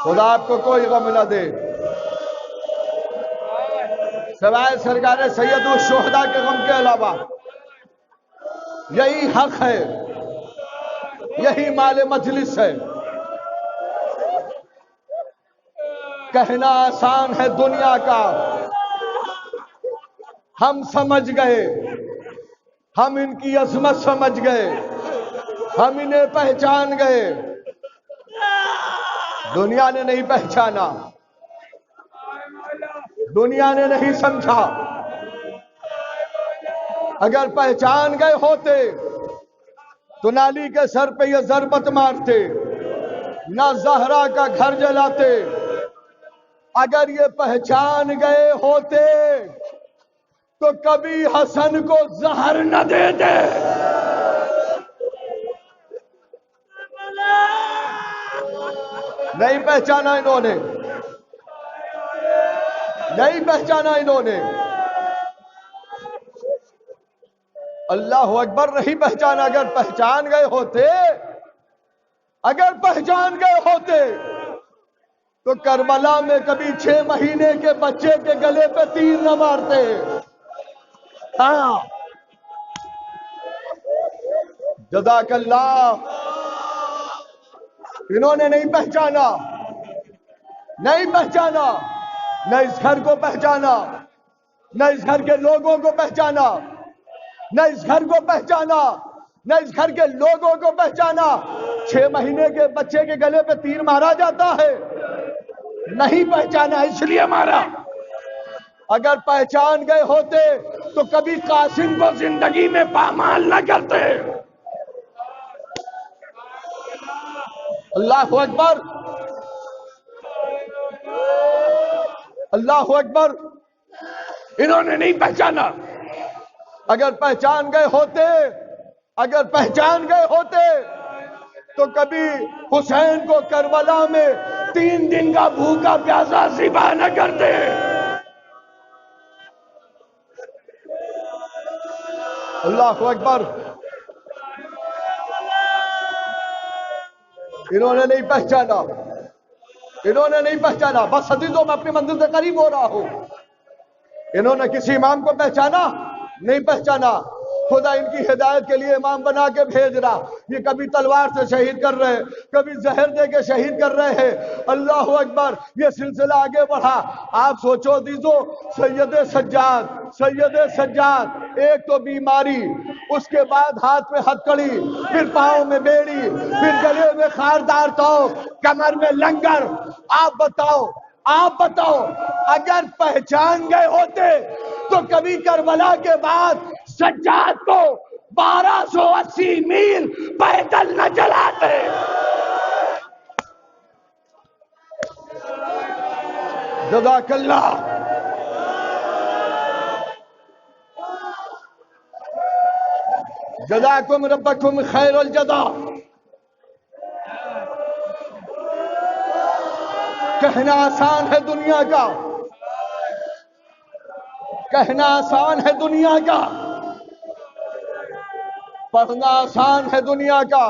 خدا آپ کو کوئی غم نہ دے سوائے سرکار سید الشہداء کے غم کے علاوہ. یہی حق ہے، یہی مال مجلس ہے. کہنا آسان ہے دنیا کا، ہم سمجھ گئے ہم ان کی عظمت سمجھ گئے، ہم انہیں پہچان گئے، دنیا نے نہیں پہچانا، دنیا نے نہیں سمجھا۔ اگر پہچان گئے ہوتے تو نالی کے سر پہ یہ ضربت مارتے، نہ زہرا کا گھر جلاتے۔ اگر یہ پہچان گئے ہوتے تو کبھی حسن کو زہر نہ دیتے۔ نہیں پہچانا انہوں نے، نہیں پہچانا انہوں نے۔ اللہ اکبر، نہیں پہچانا۔ اگر پہچان گئے ہوتے، اگر پہچان گئے ہوتے تو کربلا میں کبھی 6 مہینے کے بچے کے گلے پہ تیر نہ مارتے۔ ہاں، جزاک اللہ۔ انہوں نے نہیں پہچانا، نہیں پہچانا، نہ اس گھر کو پہچانا، نہ اس گھر کے لوگوں کو پہچانا، نہ اس گھر کو پہچانا، نہ اس گھر کے لوگوں کو پہچانا۔ 6 مہینے کے بچے کے گلے پہ تیر مارا جاتا ہے، نہیں پہچانا، اس لیے مارا۔ اگر پہچان گئے ہوتے تو کبھی قاسم کو زندگی میں پامال نہ کرتے۔ اللہ اکبر، اللہ اکبر۔ انہوں نے نہیں پہچانا۔ اگر پہچان گئے ہوتے، اگر پہچان گئے ہوتے تو کبھی حسین کو کربلا میں 3 دن کا بھوکا پیاسا ذبح نہ کرتے۔ اللہ اکبر۔ انہوں نے نہیں پہچانا، انہوں نے نہیں پہچانا۔ بس عزیزوں، میں اپنی منزل سے قریب ہو رہا ہوں۔ انہوں نے کسی امام کو پہچانا؟ نہیں پہچانا۔ خدا ان کی ہدایت کے لیے امام بنا کے بھیج رہا۔ یہ کبھی تلوار سے شہید کر رہے، کبھی زہر دے کے شہید کر رہے ہیں۔ اللہ اکبر۔ یہ سلسلہ آگے بڑھا۔ آپ سوچو عزیزو، سید سجاد، سید سجاد، ایک تو بیماری، اس کے بعد ہاتھ میں ہتکڑی، پھر پاؤں میں بیڑی، پھر گلے میں خاردار توق، کمر میں لنگر۔ آپ بتاؤ، آپ بتاؤ، اگر پہچان گئے ہوتے تو کبھی کربلا کے بعد سجاد کو 1280 میل پیدل نہ چلاتے۔ جزاک اللہ۔ جزاکم ربکم خیر الجزا۔ کہنا آسان ہے دنیا کا، کہنا آسان ہے دنیا کا، پڑھنا آسان ہے دنیا کا۔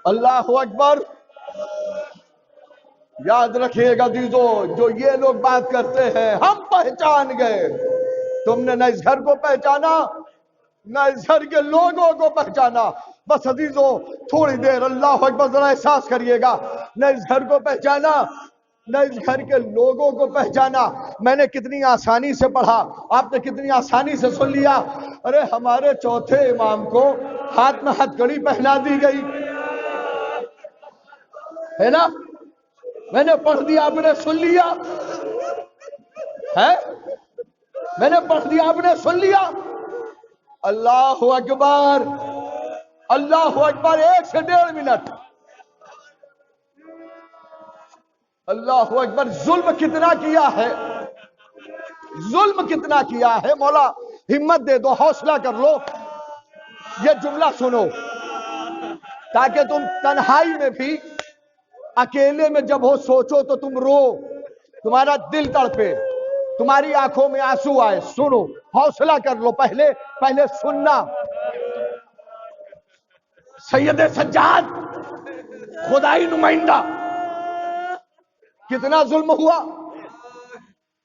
اللہ اکبر۔ یاد رکھیے گا عزیزو، جو یہ لوگ بات کرتے ہیں ہم پہچان گئے، تم نے نہ اس گھر کو پہچانا، نہ اس گھر کے لوگوں کو پہچانا۔ بس عزیزو، تھوڑی دیر اللہ اکبر ذرا احساس کریے گا، نہ اس گھر کو پہچانا، نہ اس گھر کے لوگوں کو پہچانا۔ میں نے کتنی آسانی سے پڑھا، آپ نے کتنی آسانی سے سن لیا۔ ارے ہمارے چوتھے امام کو ہاتھ میں ہتھکڑی پہنا دی گئی ہے نا، میں نے پڑھ دیا، آپ نے سن لیا ہے، میں نے پڑھ دیا، آپ نے سن لیا۔ اللہ اکبر، اللہ اکبر۔ 1 سے 1.5 منٹ۔ اللہ اکبر۔ ظلم کتنا کیا ہے، ظلم کتنا کیا ہے۔ مولا ہمت دے دو، حوصلہ کر لو۔ یہ جملہ سنو تاکہ تم تنہائی میں بھی، اکیلے میں جب ہو سوچو تو تم رو، تمہارا دل تڑپے، تمہاری آنکھوں میں آنسو آئے۔ سنو، حوصلہ کر لو، پہلے سننا۔ سید سجاد، خدائی نمائندہ، کتنا ظلم ہوا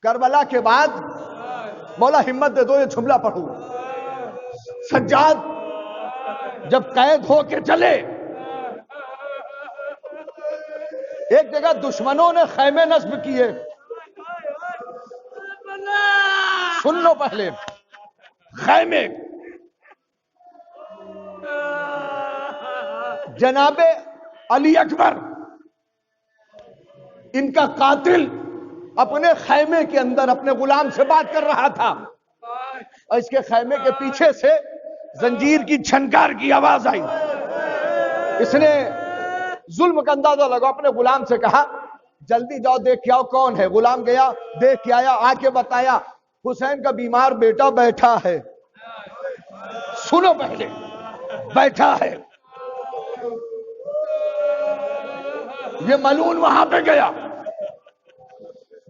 کربلا کے بعد۔ مولا ہمت دے دو، یہ جملہ پڑھو۔ سجاد جب قید ہو کے چلے، ایک جگہ دشمنوں نے خیمے نصب کیے، سن لو پہلے۔ خیمے جناب علی اکبر ان کا قاتل اپنے خیمے کے اندر اپنے غلام سے بات کر رہا تھا اور اس کے خیمے کے پیچھے سے زنجیر کی چھنکار کی آواز آئی. اس نے ظلم کا اندازہ لگا, اپنے غلام سے کہا جلدی جاؤ دیکھ کے آؤ کون ہے. غلام گیا, دیکھ کے آیا, آ کے بتایا حسین کا بیمار بیٹا بیٹھا ہے. سنو پہلے, بیٹھا ہے. یہ ملعون وہاں پہ گیا.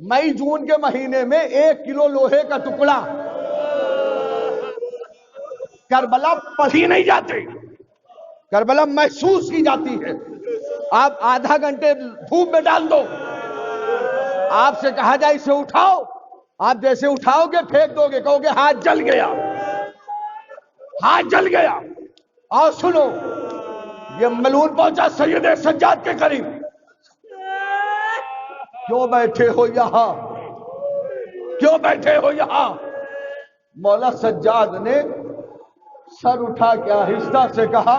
مئی جون کے مہینے میں 1 کلو لوہے کا ٹکڑا, کربلا پڑھی نہیں جاتی, کربلا محسوس کی جاتی ہے. آپ آدھا گھنٹے دھوپ میں ڈال دو, آپ سے کہا جائے اسے اٹھاؤ, آپ جیسے اٹھاؤ گے پھینک دو گے, کہو گے ہاتھ جل گیا, ہاتھ جل گیا. اور سنو, یہ ملعون پہنچا سید سجاد کے قریب. کیوں بیٹھے ہو یہاں, کیوں بیٹھے ہو یہاں؟ مولا سجاد نے سر اٹھا کے آہستہ سے کہا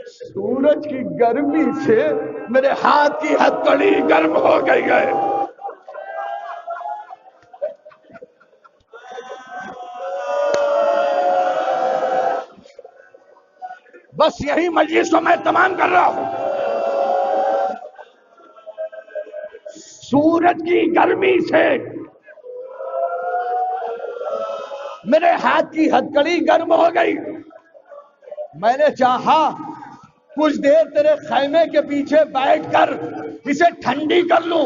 سورج کی گرمی سے میرے ہاتھ کی ہتھکڑی گرم ہو گئی ہے. بس یہی مجلس کو میں تمام کر رہا ہوں. سورج کی گرمی سے میرے ہاتھ کی ہتھکڑی گرم ہو گئی. میں نے چاہا کچھ دیر تیرے خیمے کے پیچھے بیٹھ کر اسے ٹھنڈی کر لوں.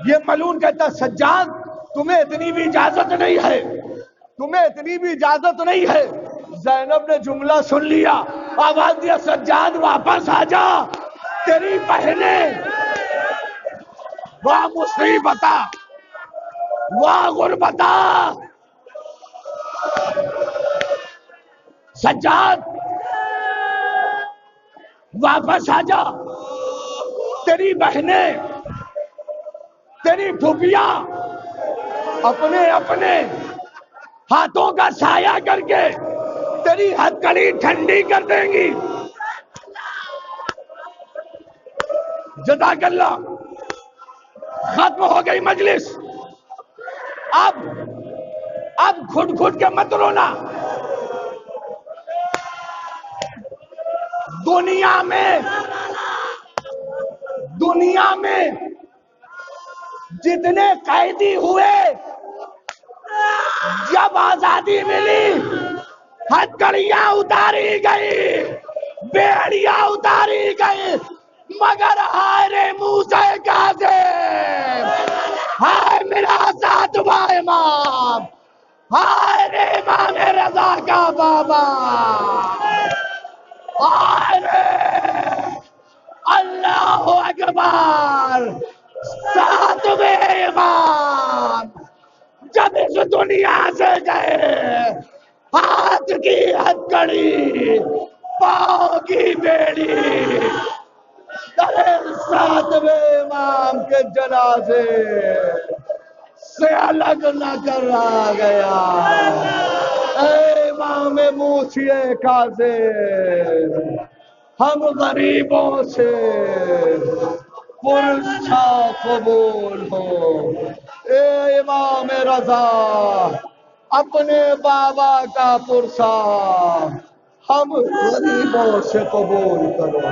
یہ ملعون کہتا سجاد تمہیں اتنی بھی اجازت نہیں ہے, تمہیں اتنی بھی اجازت نہیں ہے. زینب نے جملہ سن لیا, آواز دیا سجاد واپس آ جا, تیری بہنیں واہ مصیبتا واہ غربتا. سجاد واپس آ جا, تیری بہنیں تیری پھوپھیاں اپنے اپنے ہاتھوں کا سایہ کر کے تیری ہتھکڑی ٹھنڈی کر دیں گی. جزاک اللہ. ختم ہو گئی مجلس. اب گھٹ گھٹ کے مت رونا. دنیا میں جتنے قیدی ہوئے جب آزادی ملی ہتھکڑیاں اتاری گئی, بیڑیاں اتاری گئی, مگر ہائے رے موسیٰ کاظم, ہائے میرا ساتواں امام, ہائے رے امام رضا کا بابا, ہائے رے اللہ اکبر ساتویں امام جب اس دنیا سے گئے. ہاتھ کی ہتھکڑی, پاؤں کی بیڑی, ساتویں امام کے جنازے سے الگ نہ کرا گیا. اے امام موسیٰ کاظم, ہم غریبوں سے پرسہ قبول ہو. اے امام رضا, اپنے بابا کا پرسہ ہم غریبوں سے قبول کرو.